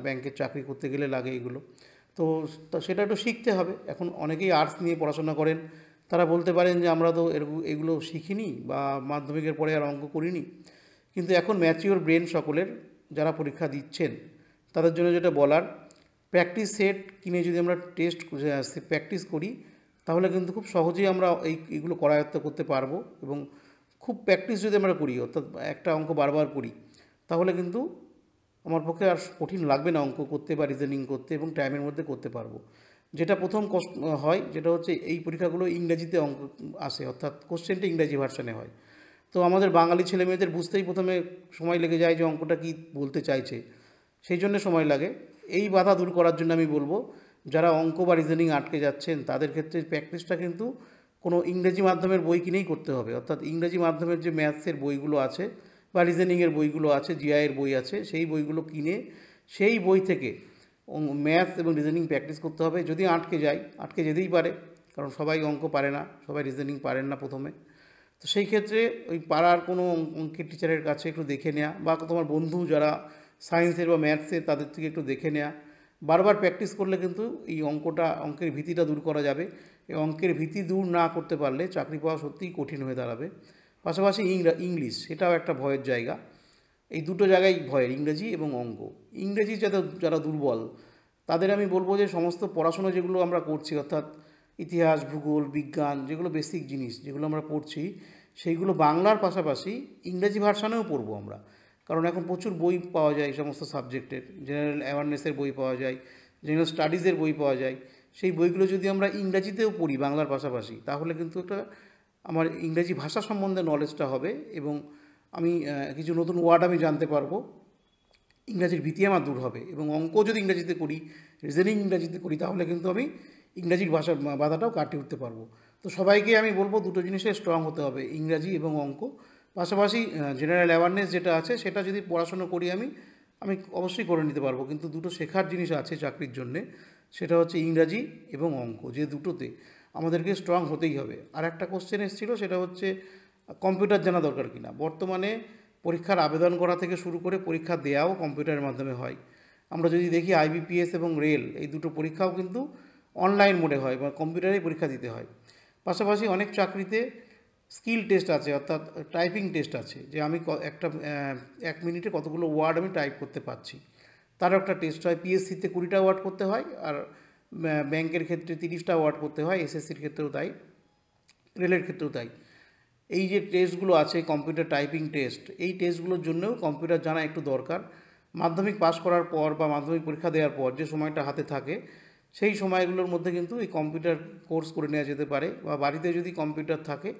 ব্যাংকের চাকরি করতে গেলে লাগে এগুলো। তো সেটা একটু শিখতে হবে। এখন অনেকেই আর্টস নিয়ে পড়াশোনা করেন, তারা বলতে পারেন যে আমরা তো এগুলো শিখিনি বা মাধ্যমিকের পরে আর অঙ্ক করিনি। কিন্তু এখন ম্যাচিওর ব্রেন সকলের, যারা পরীক্ষা দিচ্ছেন তাদের জন্য যেটা বলার, প্র্যাকটিস সেট কিনে যদি আমরা প্র্যাকটিস করি, তাহলে কিন্তু খুব সহজেই আমরা এইগুলো করায়ত্ত করতে পারবো। এবং খুব প্র্যাকটিস যদি আমরা করি, অর্থাৎ একটা অঙ্ক বারবার করি, তাহলে কিন্তু আমার পক্ষে আর কঠিন লাগবে না অঙ্ক করতে বা রিজনিং করতে, এবং টাইমের মধ্যে করতে পারবো। যেটা প্রথম কষ্ট হয়, যেটা হচ্ছে এই পরীক্ষাগুলো ইংরেজিতে অঙ্ক আসে, অর্থাৎ কোশ্চেনটা ইংরেজি ভার্সানে হয়। তো আমাদের বাঙালি ছেলেমেয়েদের বুঝতেই প্রথমে সময় লেগে যায় যে অঙ্কটা কী বলতে চাইছে, সেই জন্য সময় লাগে। এই বাধা দূর করার জন্য আমি বলবো, যারা অঙ্ক বা রিজনিং আটকে যাচ্ছেন তাদের ক্ষেত্রে প্র্যাকটিসটা কিন্তু কোনো ইংরেজি মাধ্যমের বই কিনেই করতে হবে। অর্থাৎ ইংরেজি মাধ্যমের যে ম্যাথসের বইগুলো আছে বা রিজনিংয়ের বইগুলো আছে, জিআইয়ের বই আছে, সেই বইগুলো কিনে সেই বই থেকে ম্যাথস এবং রিজনিং প্র্যাকটিস করতে হবে। যদি আটকে যেতেই পারে, কারণ সবাই অঙ্ক পারে না, সবাই রিজনিং পারেন না প্রথমে। তো সেই ক্ষেত্রে ওই পাড়ার কোনো অঙ্কের টিচারের কাছে একটু দেখে নেওয়া, বা তোমার বন্ধু যারা সায়েন্সের বা ম্যাথসের তাদের থেকে একটু দেখে নেওয়া। বারবার প্র্যাকটিস করলে কিন্তু এই অঙ্কের ভীতিটা দূর করা যাবে। এই অঙ্কের ভীতি দূর না করতে পারলে চাকরি পাওয়া সত্যিই কঠিন হয়ে দাঁড়াবে। পাশাপাশি ইংলিশ, সেটাও একটা ভয়ের জায়গা। এই দুটো জায়গায় ভয়ের, ইংরেজি এবং অঙ্ক। ইংরেজি যারা দুর্বল, তাদের আমি বলবো যে সমস্ত পড়াশোনা যেগুলো আমরা করছি, অর্থাৎ ইতিহাস, ভূগোল, বিজ্ঞান, যেগুলো বেসিক জিনিস যেগুলো আমরা পড়ছি, সেইগুলো বাংলার পাশাপাশি ইংরেজি ভার্সানেও পড়বো আমরা। কারণ এখন প্রচুর বই পাওয়া যায় এই সমস্ত সাবজেক্টের, জেনারেল অ্যাওয়ারনেসের বই পাওয়া যায়, জেনারেল স্টাডিজের বই পাওয়া যায়। সেই বইগুলো যদি আমরা ইংরাজিতেও পড়ি বাংলার পাশাপাশি, তাহলে কিন্তু একটা আমার ইংরেজি ভাষা সম্বন্ধে নলেজটা হবে, এবং আমি কিছু নতুন ওয়ার্ড আমি জানতে পারবো, ইংরাজির ভীতি আমার দূর হবে। এবং অঙ্ক যদি ইংরাজিতে করি, রিজনিং ইংরাজিতে করি, তাহলে কিন্তু আমি ইংরাজির ভাষার বাধাটাও কাটিয়ে উঠতে পারবো। তো সবাইকে আমি বলবো দুটো জিনিসে স্ট্রং হতে হবে, ইংরাজি এবং অঙ্ক। পাশাপাশি জেনারেল অ্যাওয়ারনেস যেটা আছে সেটা যদি পড়াশোনা করি আমি অবশ্যই করে নিতে পারবো। কিন্তু দুটো শেখার জিনিস আছে চাকরির জন্যে, সেটা হচ্ছে ইংরাজি এবং অঙ্ক, যে দুটোতে আমাদেরকে স্ট্রং হতেই হবে। আর একটা কোশ্চেন এসেছিলো, সেটা হচ্ছে কম্পিউটার জানা দরকার কিনা। বর্তমানে পরীক্ষার আবেদন করা থেকে শুরু করে পরীক্ষা দেওয়াও কম্পিউটারের মাধ্যমে হয়। আমরা যদি দেখি আইবিপিএস এবং রেল, এই দুটো পরীক্ষাও কিন্তু অনলাইন মোডে হয় বা কম্পিউটারেই পরীক্ষা দিতে হয়। পাশাপাশি অনেক চাকরিতে স্কিল টেস্ট আছে, অর্থাৎ টাইপিং টেস্ট আছে, যে আমি একটা 1 মিনিটে কতগুলো ওয়ার্ড আমি টাইপ করতে পারছি, তারও একটা টেস্ট হয়। পিএসসিতে 20টা ওয়ার্ড করতে হয়, আর ব্যাংকের ক্ষেত্রে 30টা ওয়ার্ড করতে হয়, এসএসসির ক্ষেত্রেও তাই, রেলের ক্ষেত্রেও তাই। এই যে টেস্টগুলো আছে, কম্পিউটার টাইপিং টেস্ট, এই টেস্টগুলোর জন্যও কম্পিউটার জানা একটু দরকার। মাধ্যমিক পাস করার পর বা মাধ্যমিক পরীক্ষা দেওয়ার পর যে সময়টা হাতে থাকে, সেই সময়গুলোর মধ্যে কিন্তু এই কম্পিউটার কোর্স করে নেওয়া যেতে পারে, বা বাড়িতে যদি কম্পিউটার থাকে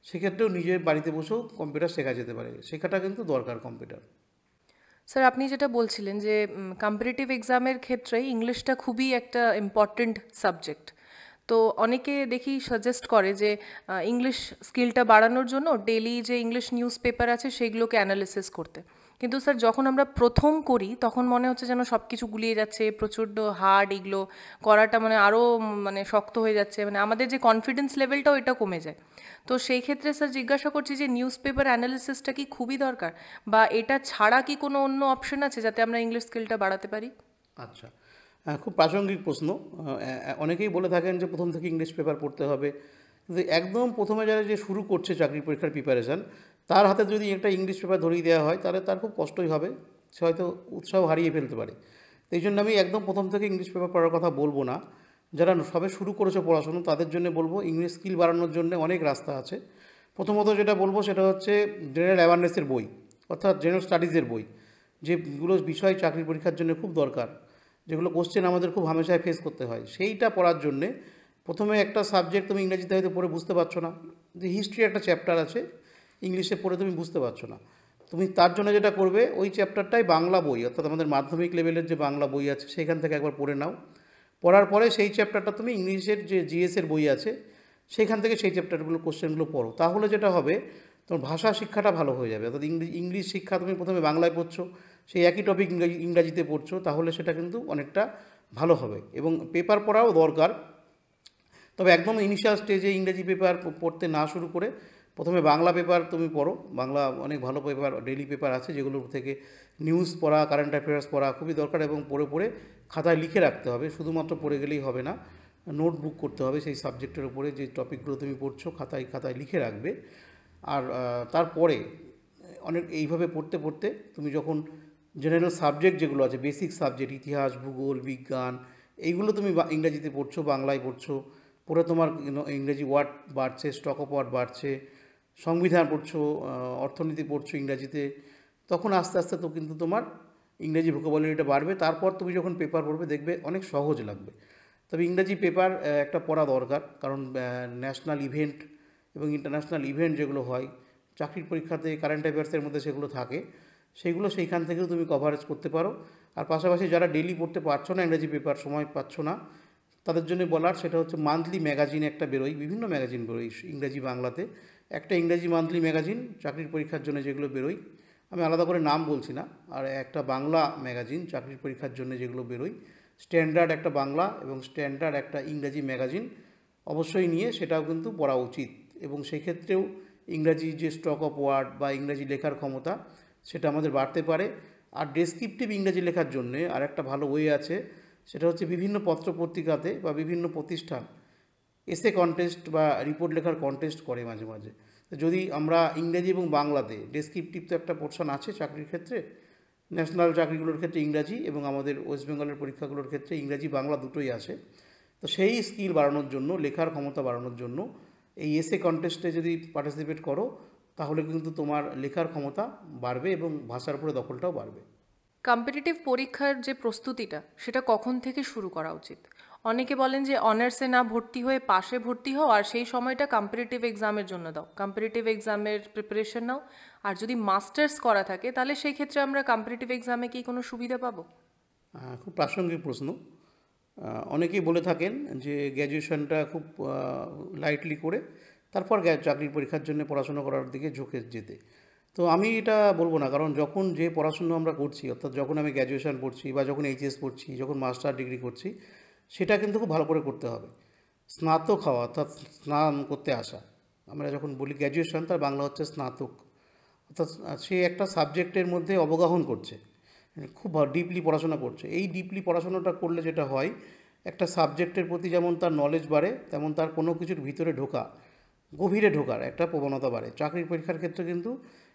সেক্ষেত্রেও নিজের বাড়িতে বসেও কম্পিউটার শেখা যেতে পারে। শেখাটা কিন্তু দরকার কম্পিউটার। স্যার, আপনি যেটা বলছিলেন যে কম্পিটিটিভ এক্সামের ক্ষেত্রে ইংলিশটা খুবই একটা ইম্পর্টেন্ট সাবজেক্ট। তো অনেকে দেখি সাজেস্ট করে যে ইংলিশ স্কিলটা বাড়ানোর জন্য ডেলি যে ইংলিশ নিউজ পেপার আছে সেগুলোকে অ্যানালিসিস করতে। কিন্তু স্যার, যখন আমরা প্রথম করি তখন মনে হচ্ছে যেন সব কিছু গুলিয়ে যাচ্ছে, প্রচণ্ড হার্ড, এগুলো করাটা মানে আরও মানে শক্ত হয়ে যাচ্ছে, মানে আমাদের যে কনফিডেন্স লেভেলটাও এটা কমে যায়। তো সেই ক্ষেত্রে স্যার জিজ্ঞাসা করছি যে নিউজ পেপার অ্যানালিসিসটা কি খুবই দরকার, বা এটা ছাড়া কি কোনো অন্য অপশন আছে যাতে আমরা ইংলিশ স্কিলটা বাড়াতে পারি? আচ্ছা, খুব প্রাসঙ্গিক প্রশ্ন। অনেকেই বলে থাকেন যে প্রথম থেকে ইংলিশ পেপার পড়তে হবে, কিন্তু একদম প্রথমে যারা যে শুরু করছে চাকরি পরীক্ষার প্রিপারেশান, তার হাতে যদি একটা ইংলিশ পেপার ধরিয়ে দেওয়া হয় তাহলে তার খুব কষ্টই হবে, সে হয়তো উৎসাহ হারিয়ে ফেলতে পারে। তো এই জন্য আমি একদম প্রথম থেকে ইংলিশ পেপার পড়ার কথা বলবো না। যারা সবে শুরু করেছে পড়াশুনো তাদের জন্য বলবো, ইংলিশ স্কিল বাড়ানোর জন্য অনেক রাস্তা আছে। প্রথমত যেটা বলবো সেটা হচ্ছে জেনারেল অ্যাওয়ারনেসের বই, অর্থাৎ জেনারেল স্টাডিজের বই, যেগুলো বিষয় চাকরি পরীক্ষার জন্য খুব দরকার, যেগুলো কোশ্চেন আমাদের খুব হামেশায় ফেস করতে হয়, সেইটা পড়ার জন্যে প্রথমে একটা সাবজেক্ট তুমি ইংরেজিতে হয়তো পড়ে বুঝতে পারছো না, যে হিস্ট্রি একটা চ্যাপ্টার আছে ইংলিশে পড়ে তুমি বুঝতে পারছো না, তুমি তার জন্য যেটা করবে ওই চ্যাপ্টারটাই বাংলা বই, অর্থাৎ আমাদের মাধ্যমিক লেভেলের যে বাংলা বই আছে সেখান থেকে একবার পড়ে নাও। পড়ার পরে সেই চ্যাপ্টারটা তুমি ইংলিশের যে জিএসের বই আছে সেখান থেকে সেই চ্যাপ্টারগুলো কোশ্চেনগুলো পড়ো। তাহলে যেটা হবে, তোমার ভাষা শিক্ষাটা ভালো হয়ে যাবে। অর্থাৎ ইংলিশ শিক্ষা তুমি প্রথমে বাংলায় পড়ছো, সেই একই টপিক ইংরাজিতে পড়ছো, তাহলে সেটা কিন্তু অনেকটা ভালো হবে। এবং পেপার পড়াও দরকার, তবে একদম ইনিশিয়াল স্টেজে ইংরেজি পেপার পড়তে না শুরু করে প্রথমে বাংলা পেপার তুমি পড়ো। বাংলা অনেক ভালো পেপার, ডেইলি পেপার আছে, যেগুলোর থেকে নিউজ পড়া, কারেন্ট অ্যাফেয়ার্স পড়া খুবই দরকার, এবং পড়ে পড়ে খাতায় লিখে রাখতে হবে। শুধুমাত্র পড়ে গেলেই হবে না, নোটবুক করতে হবে সেই সাবজেক্টের উপরে, যে টপিকগুলো তুমি পড়ছো খাতায় খাতায় লিখে রাখবে। আর তারপরে অনেক এইভাবে পড়তে পড়তে তুমি যখন জেনারেল সাবজেক্ট যেগুলো আছে, বেসিক সাবজেক্ট, ইতিহাস, ভূগোল, বিজ্ঞান, এইগুলো তুমি ইংরাজিতে পড়ছো, বাংলায় পড়ছো, পড়ে তোমার ইংরেজি ওয়ার্ড বাড়ছে, স্টক অফ ওয়ার্ড বাড়ছে, সংবিধান পড়ছো, অর্থনীতি পড়ছো ইংরাজিতে, তখন আস্তে আস্তে তো কিন্তু তোমার ইংরেজি ভোকাবুলারিটা বাড়বে। তারপর তুমি যখন পেপার পড়বে দেখবে অনেক সহজ লাগবে। তবে ইংরাজি পেপার একটা পড়া দরকার, কারণ ন্যাশনাল ইভেন্ট এবং ইন্টারন্যাশনাল ইভেন্ট যেগুলো হয় চাকরির পরীক্ষাতে, কারেন্ট অ্যাফেয়ার্সের মধ্যে সেগুলো থাকে, সেইগুলো সেইখান থেকেও তুমি কভারেজ করতে পারো। আর পাশাপাশি যারা ডেইলি পড়তে পারছো না, ইংরেজি পেপার সময় পাচ্ছ না, তাদের জন্য বলার সেটা হচ্ছে মান্থলি ম্যাগাজিন একটা বেরোয়, বিভিন্ন ম্যাগাজিন বেরোয় ইংরেজি বাংলাতে। একটা ইংরেজি মান্থলি ম্যাগাজিন চাকরির পরীক্ষার জন্য যেগুলো বেরোয়, আমি আলাদা করে নাম বলছি না, আর একটা বাংলা ম্যাগাজিন চাকরির পরীক্ষার জন্য যেগুলো বেরোয়, স্ট্যান্ডার্ড একটা বাংলা এবং স্ট্যান্ডার্ড একটা ইংরাজি ম্যাগাজিন অবশ্যই নিয়ে সেটাও কিন্তু পড়া উচিত। এবং সেক্ষেত্রেও ইংরাজি যে স্টক অফ ওয়ার্ড বা ইংরাজি লেখার ক্ষমতা সেটা আমাদের বাড়তে পারে। আর ডেসক্রিপটিভ ইংরাজি লেখার জন্যে আর একটা ভালো ওয়ে আছে, সেটা হচ্ছে বিভিন্ন পত্রপত্রিকাতে বা বিভিন্ন প্রতিষ্ঠান এসে কন্টেস্ট বা রিপোর্ট লেখার কন্টেস্ট করে মাঝে মাঝে। তো যদি আমরা ইংরেজি এবং বাংলাতে, ডেসক্রিপটিভ তো একটা পোর্শন আছে চাকরির ক্ষেত্রে, ন্যাশনাল চাকরিগুলোর ক্ষেত্রে ইংরাজি, এবং আমাদের ওয়েস্ট বেঙ্গলের পরীক্ষাগুলোর ক্ষেত্রে ইংরাজি বাংলা দুটোই আসে। তো সেই স্কিল বাড়ানোর জন্য, লেখার ক্ষমতা বাড়ানোর জন্য এই এসে কন্টেস্টে যদি পার্টিসিপেট করো তাহলে কিন্তু তোমার লেখার ক্ষমতা বাড়বে এবং ভাষার উপরে দখলটাও বাড়বে। কম্পিটিটিভ পরীক্ষার যে প্রস্তুতিটা সেটা কখন থেকে শুরু করা উচিত? অনেকে বলেন যে অনার্সে না ভর্তি হয়ে পাশে ভর্তি হও, আর সেই সময়টা কম্পিটিটিভ এক্সামের জন্য দাও, কম্পিটিটিভ এক্সামের প্রিপারেশন নাও। আর যদি মাস্টার্স করা থাকে তাহলে সেই ক্ষেত্রে আমরা কম্পিটিটিভ এক্সামে কি কোনো সুবিধা পাবো? খুব প্রাসঙ্গিক প্রশ্ন। অনেকেই বলে থাকেন যে গ্র্যাজুয়েশনটা খুব লাইটলি করে তারপর চাকরির পরীক্ষার জন্য পড়াশোনা করার দিকে ঝুঁকে যেতে। তো আমি এটা বলবো না, কারণ যখন যে পড়াশুনো আমরা করছি, অর্থাৎ যখন আমি গ্র্যাজুয়েশন পড়ছি বা যখন এইচএস পড়ছি, যখন মাস্টার ডিগ্রি করছি, সেটা কিন্তু খুব ভালো করে করতে হবে। স্নাতক হওয়া অর্থাৎ স্নান করতে আসা, আমরা যখন বলি গ্র্যাজুয়েশন তার বাংলা হচ্ছে স্নাতক, অর্থাৎ সে একটা সাবজেক্টের মধ্যে অবগাহন করছে, খুব ডিপলি পড়াশোনা করছে। এই ডিপলি পড়াশোনাটা করলে যেটা হয়, একটা সাবজেক্টের প্রতি যেমন তার নলেজ বাড়ে, তেমন তার কোনো কিছুর ভিতরে ঢোকা, গভীরে ঢোকার একটা প্রবণতা বাড়ে। চাকরির পরীক্ষার ক্ষেত্রে কিন্তু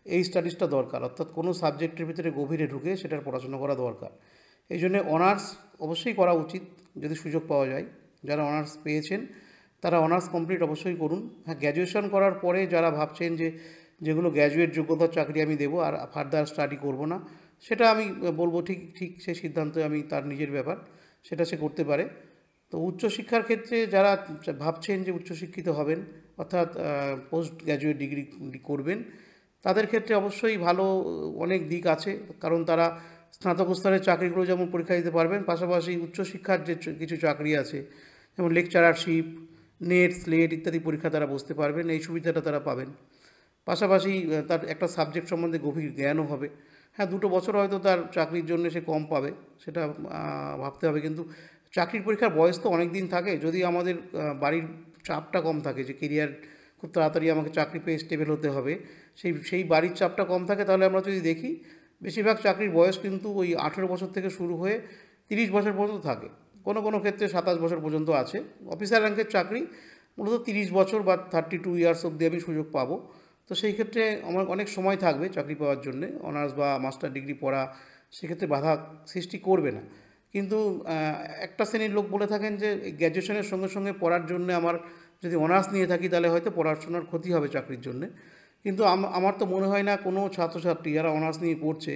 এই স্টাডিজটা দরকার, অর্থাৎ কোনো সাবজেক্টের ভিতরে গভীরে ঢুকে সেটার পড়াশোনা করা দরকার। এই জন্যে অনার্স অবশ্যই করা উচিত যদি সুযোগ পাওয়া যায়। যারা অনার্স পেয়েছেন তারা অনার্স কমপ্লিট অবশ্যই করুন। হ্যাঁ, গ্র্যাজুয়েশন করার পরে যারা ভাবছেন যে যেগুলো গ্র্যাজুয়েট যোগ্যতার চাকরি আমি দেবো আর ফার্দার স্টাডি করব না, সেটা আমি বলবো ঠিক ঠিক সেই সিদ্ধান্ত আমি তার নিজের ব্যাপার, সেটা সে করতে পারে। তো উচ্চশিক্ষার ক্ষেত্রে যারা ভাবছেন যে উচ্চশিক্ষিত হবেন, অর্থাৎ পোস্ট গ্র্যাজুয়েট ডিগ্রি করবেন, তাদের ক্ষেত্রে অবশ্যই ভালো অনেক দিক আছে। কারণ তারা স্নাতক স্তরের চাকরিগুলো যেমন পরীক্ষা দিতে পারবেন, পাশাপাশি উচ্চশিক্ষার যে কিছু চাকরি আছে যেমন লেকচারারশিপ, নেট, স্লেট ইত্যাদি পরীক্ষা তারা বসতে পারবেন, এই সুবিধাটা তারা পাবেন। পাশাপাশি তার একটা সাবজেক্ট সম্বন্ধে গভীর জ্ঞানও হবে। হ্যাঁ, 2 বছর হয়তো তার চাকরির জন্য সে কম পাবে, সেটা ভাবতে হবে। কিন্তু চাকরির পরীক্ষার বয়স তো অনেক দিন থাকে। যদি আমাদের বাড়ির চাপটা কম থাকে যে কেরিয়ার খুব তাড়াতাড়ি আমাকে চাকরি পেয়ে স্টেবল হতে হবে, সেই বাড়ির চাপটা কম থাকে, তাহলে আমরা যদি দেখি বেশিরভাগ চাকরির বয়স কিন্তু ওই 18 বছর থেকে শুরু হয়ে 30 বছর পর্যন্ত থাকে। কোনো কোনো ক্ষেত্রে 27 বছর পর্যন্ত আছে। অফিসার র্যাঙ্কের চাকরি মূলত 30 বছর বা 32 ইয়ার্স অবধি আমি সুযোগ পাবো। তো সেই ক্ষেত্রে আমার অনেক সময় থাকবে চাকরি পাওয়ার জন্যে। অনার্স বা মাস্টার ডিগ্রি পড়া সেক্ষেত্রে বাধা সৃষ্টি করবে না। কিন্তু একটা শ্রেণীর লোক বলে থাকেন যে গ্র্যাজুয়েশনের সঙ্গে সঙ্গে পড়ার জন্য আমার যদি অনার্স নিয়ে থাকি তাহলে হয়তো পড়াশোনার ক্ষতি হবে চাকরির জন্যে। কিন্তু আমার তো মনে হয় না কোনো ছাত্রছাত্রী যারা অনার্স নিয়ে পড়ছে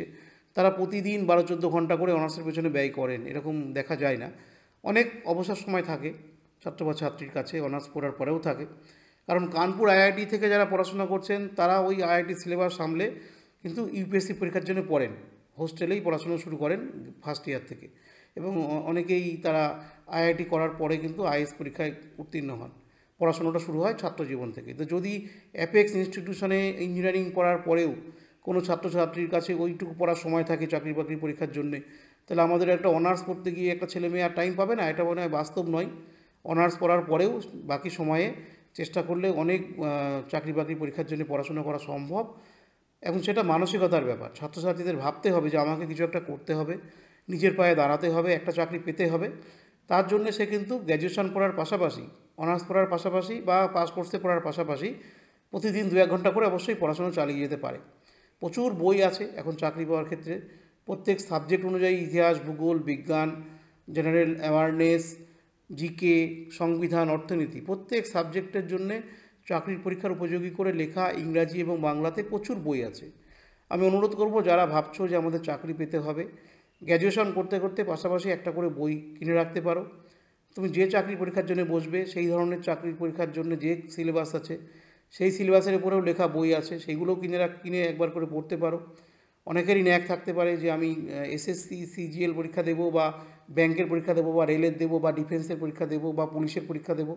তারা প্রতিদিন 12-14 ঘন্টা করে অনার্সের পেছনে ব্যয় করেন, এরকম দেখা যায় না। অনেক অবসর সময় থাকে ছাত্র বা ছাত্রীর কাছে, অনার্স পড়ার পরেও থাকে। কারণ কানপুর আইআইটি থেকে যারা পড়াশোনা করছেন তারা ওই আইআইটি সিলেবাস সামলে কিন্তু ইউপিএসসি পরীক্ষার জন্য পড়েন, হোস্টেলেই পড়াশোনা শুরু করেন ফার্স্ট ইয়ার থেকে। এবং অনেকেই তারা আইআইটি করার পরে কিন্তু আইএস পরীক্ষায় উত্তীর্ণ হন। পড়াশোনাটা শুরু হয় ছাত্র জীবন থেকে। তো যদি অ্যাপেক্স ইনস্টিটিউশনে ইঞ্জিনিয়ারিং পড়ার পরেও কোনো ছাত্রছাত্রীর কাছে ওইটুকু পড়ার সময় থাকে চাকরি বাকরি পরীক্ষার জন্যে, তাহলে আমাদের একটা অনার্স পড়তে গিয়ে একটা ছেলে মেয়ে আর টাইম পাবে না, এটা মনে হয় বাস্তব নয়। অনার্স পড়ার পরেও বাকি সময়ে চেষ্টা করলে অনেক চাকরি বাকরি পরীক্ষার জন্য পড়াশোনা করা সম্ভব। এখন সেটা মানসিকতার ব্যাপার। ছাত্রছাত্রীদের ভাবতে হবে যে আমাকে কিছু একটা করতে হবে, নিজের পায়ে দাঁড়াতে হবে, একটা চাকরি পেতে হবে। তার জন্য সে কিন্তু গ্র্যাজুয়েশন পড়ার পাশাপাশি, অনার্স পড়ার পাশাপাশি বা পাস কোর্সে পড়ার পাশাপাশি প্রতিদিন 2-1 ঘন্টা করে অবশ্যই পড়াশোনা চালিয়ে যেতে পারে। প্রচুর বই আছে এখন চাকরি পাওয়ার ক্ষেত্রে, প্রত্যেক সাবজেক্ট অনুযায়ী ইতিহাস, ভূগোল, বিজ্ঞান, জেনারেল অ্যাওয়ারনেস, জিকে, সংবিধান, অর্থনীতি, প্রত্যেক সাবজেক্টের জন্যে চাকরির পরীক্ষার উপযোগী করে লেখা ইংরাজি এবং বাংলাতে প্রচুর বই আছে। আমি অনুরোধ করব যারা ভাবছো যে আমাদের চাকরি পেতে হবে, গ্র্যাজুয়েশন করতে করতে পাশাপাশি একটা করে বই কিনে রাখতে পারো। তুমি যে চাকরি পরীক্ষার জন্য বসবে সেই ধরনের চাকরির পরীক্ষার জন্য যে সিলেবাস আছে সেই সিলেবাসের উপরেও লেখা বই আছে, সেইগুলোও কিনে একবার করে পড়তে পারো। অনেকেরই ন্যাক থাকতে পারে যে আমি এসএসসি সিজিএল পরীক্ষা দেবো বা ব্যাংকের পরীক্ষা দেবো বা রেলের দেবো বা ডিফেন্সের পরীক্ষা দেবো বা পুলিশের পরীক্ষা দেবো।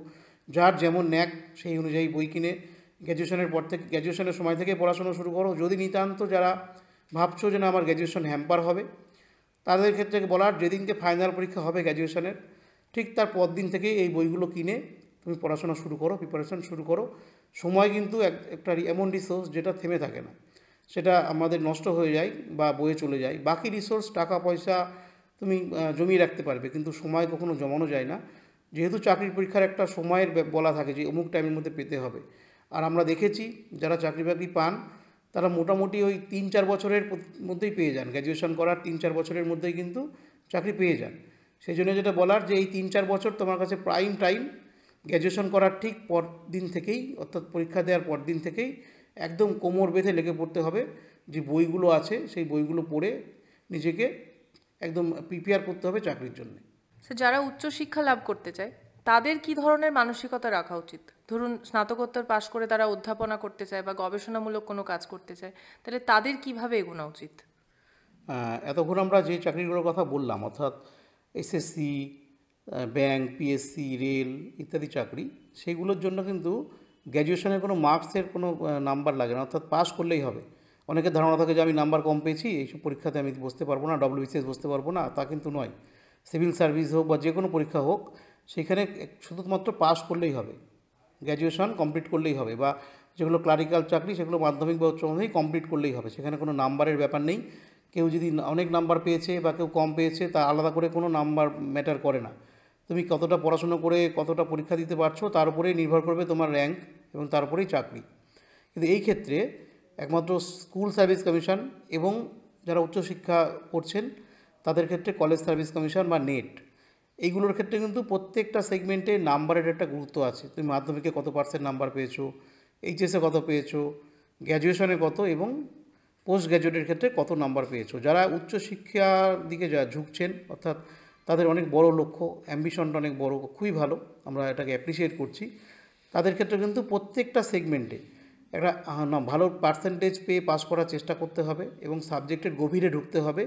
যার যেমন ন্যাক সেই অনুযায়ী বই কিনে গ্র্যাজুয়েশনের সময় থেকে পড়াশোনা শুরু করো। যদি নিতান্ত যারা ভাবছো যে না আমার গ্র্যাজুয়েশন হ্যাম্পার হবে, তাদের ক্ষেত্রে বলার যেদিনকে ফাইনাল পরীক্ষা হবে গ্র্যাজুয়েশনের ঠিক তার পর দিন থেকেই এই বইগুলো কিনে তুমি পড়াশোনা শুরু করো, প্রিপারেশন শুরু করো। সময় কিন্তু একটা এমন রিসোর্স যেটা থেমে থাকে না, সেটা আমাদের নষ্ট হয়ে যায় বা বয়ে চলে যায়। বাকি রিসোর্স টাকা পয়সা তুমি জমিয়ে রাখতে পারবে, কিন্তু সময় কখনো জমানো যায় না। যেহেতু চাকরির পরীক্ষার একটা সময়ের বলা থাকে যে অমুক টাইমের মধ্যে পেতে হবে, আর আমরা দেখেছি যারা চাকরি বাকরি পান তারা মোটামুটি ওই 3-4 বছরের মধ্যেই পেয়ে যান। গ্র্যাজুয়েশন করার 3-4 বছরের মধ্যেই কিন্তু চাকরি পেয়ে যান। সেই জন্য যেটা বলার যে এই 3-4 বছর তোমার কাছে প্রাইম টাইম। গ্র্যাজুয়েশন করার ঠিক পর দিন থেকেই, অর্থাৎ পরীক্ষা দেওয়ার পর দিন থেকেই একদম কোমর বেঁধে লেগে পড়তে হবে। যে বইগুলো আছে সেই বইগুলো পড়ে নিজেকে একদম প্রিপেয়ার করতে হবে চাকরির জন্য। যারা উচ্চশিক্ষা লাভ করতে চায় তাদের কি ধরনের মানসিকতা রাখা উচিত? ধরুন স্নাতকোত্তর পাশ করে তারা অধ্যাপনা করতে চায় বা গবেষণামূলক কোনো কাজ করতে চায়, তাহলে তাদের কিভাবে এগোনো উচিত? এতক্ষণ আমরা যে চাকরিগুলোর কথা বললাম, অর্থাৎ এসএসসি, ব্যাংক, পিএসসি, রেল ইত্যাদি চাকরি, সেইগুলোর জন্য কিন্তু গ্র্যাজুয়েশনের কোনো মার্কসের কোনো নাম্বার লাগে না, অর্থাৎ পাস করলেই হবে। অনেকের ধারণা থাকে যে আমি নাম্বার কম পেয়েছি এইসব পরীক্ষাতে আমি বসতে পারবো না, ডব্লিউবিসিএস বসতে পারবো না, তা কিন্তু নয়। সিভিল সার্ভিস হোক বা যে কোনো পরীক্ষা হোক, সেখানে শুধুমাত্র পাস করলেই হবে, গ্র্যাজুয়েশন কমপ্লিট করলেই হবে। বা যেগুলো ক্লারিক্যাল চাকরি সেগুলো মাধ্যমিক বা উচ্চ মাধ্যমিক কমপ্লিট করলেই হবে, সেখানে কোনো নাম্বারের ব্যাপার নেই। কেউ যদি অনেক নাম্বার পেয়েছে বা কেউ কম পেয়েছে তা আলাদা করে কোনো নাম্বার ম্যাটার করে না। তুমি কতটা পড়াশুনো করে কতটা পরীক্ষা দিতে পারছো তার উপরেই নির্ভর করবে তোমার র্যাঙ্ক। এবং তারপরেই চাকরি। কিন্তু এই ক্ষেত্রে একমাত্র স্কুল সার্ভিস কমিশন এবং যারা উচ্চশিক্ষা করছেন তাদের ক্ষেত্রে কলেজ সার্ভিস কমিশন বা নেট, এইগুলোর ক্ষেত্রে কিন্তু প্রত্যেকটা সেগমেন্টে নাম্বারের একটা গুরুত্ব আছে। তুমি মাধ্যমিকে কত পার্সেন্ট নাম্বার পেয়েছো, এইচএসে কত পেয়েছো, গ্র্যাজুয়েশনে কত এবং পোস্ট গ্র্যাজুয়েটের ক্ষেত্রে কত নাম্বার পেয়েছো। যারা উচ্চশিক্ষার দিকে যা ঝুঁকছেন, অর্থাৎ তাদের অনেক বড় লক্ষ্য, অ্যাম্বিশনটা অনেক বড়, খুবই ভালো, আমরা এটাকে অ্যাপ্রিসিয়েট করছি। তাদের ক্ষেত্রে কিন্তু প্রত্যেকটা সেগমেন্টে একটা ভালো পার্সেন্টেজ পেয়ে পাস করার চেষ্টা করতে হবে এবং সাবজেক্টের গভীরে ঢুকতে হবে,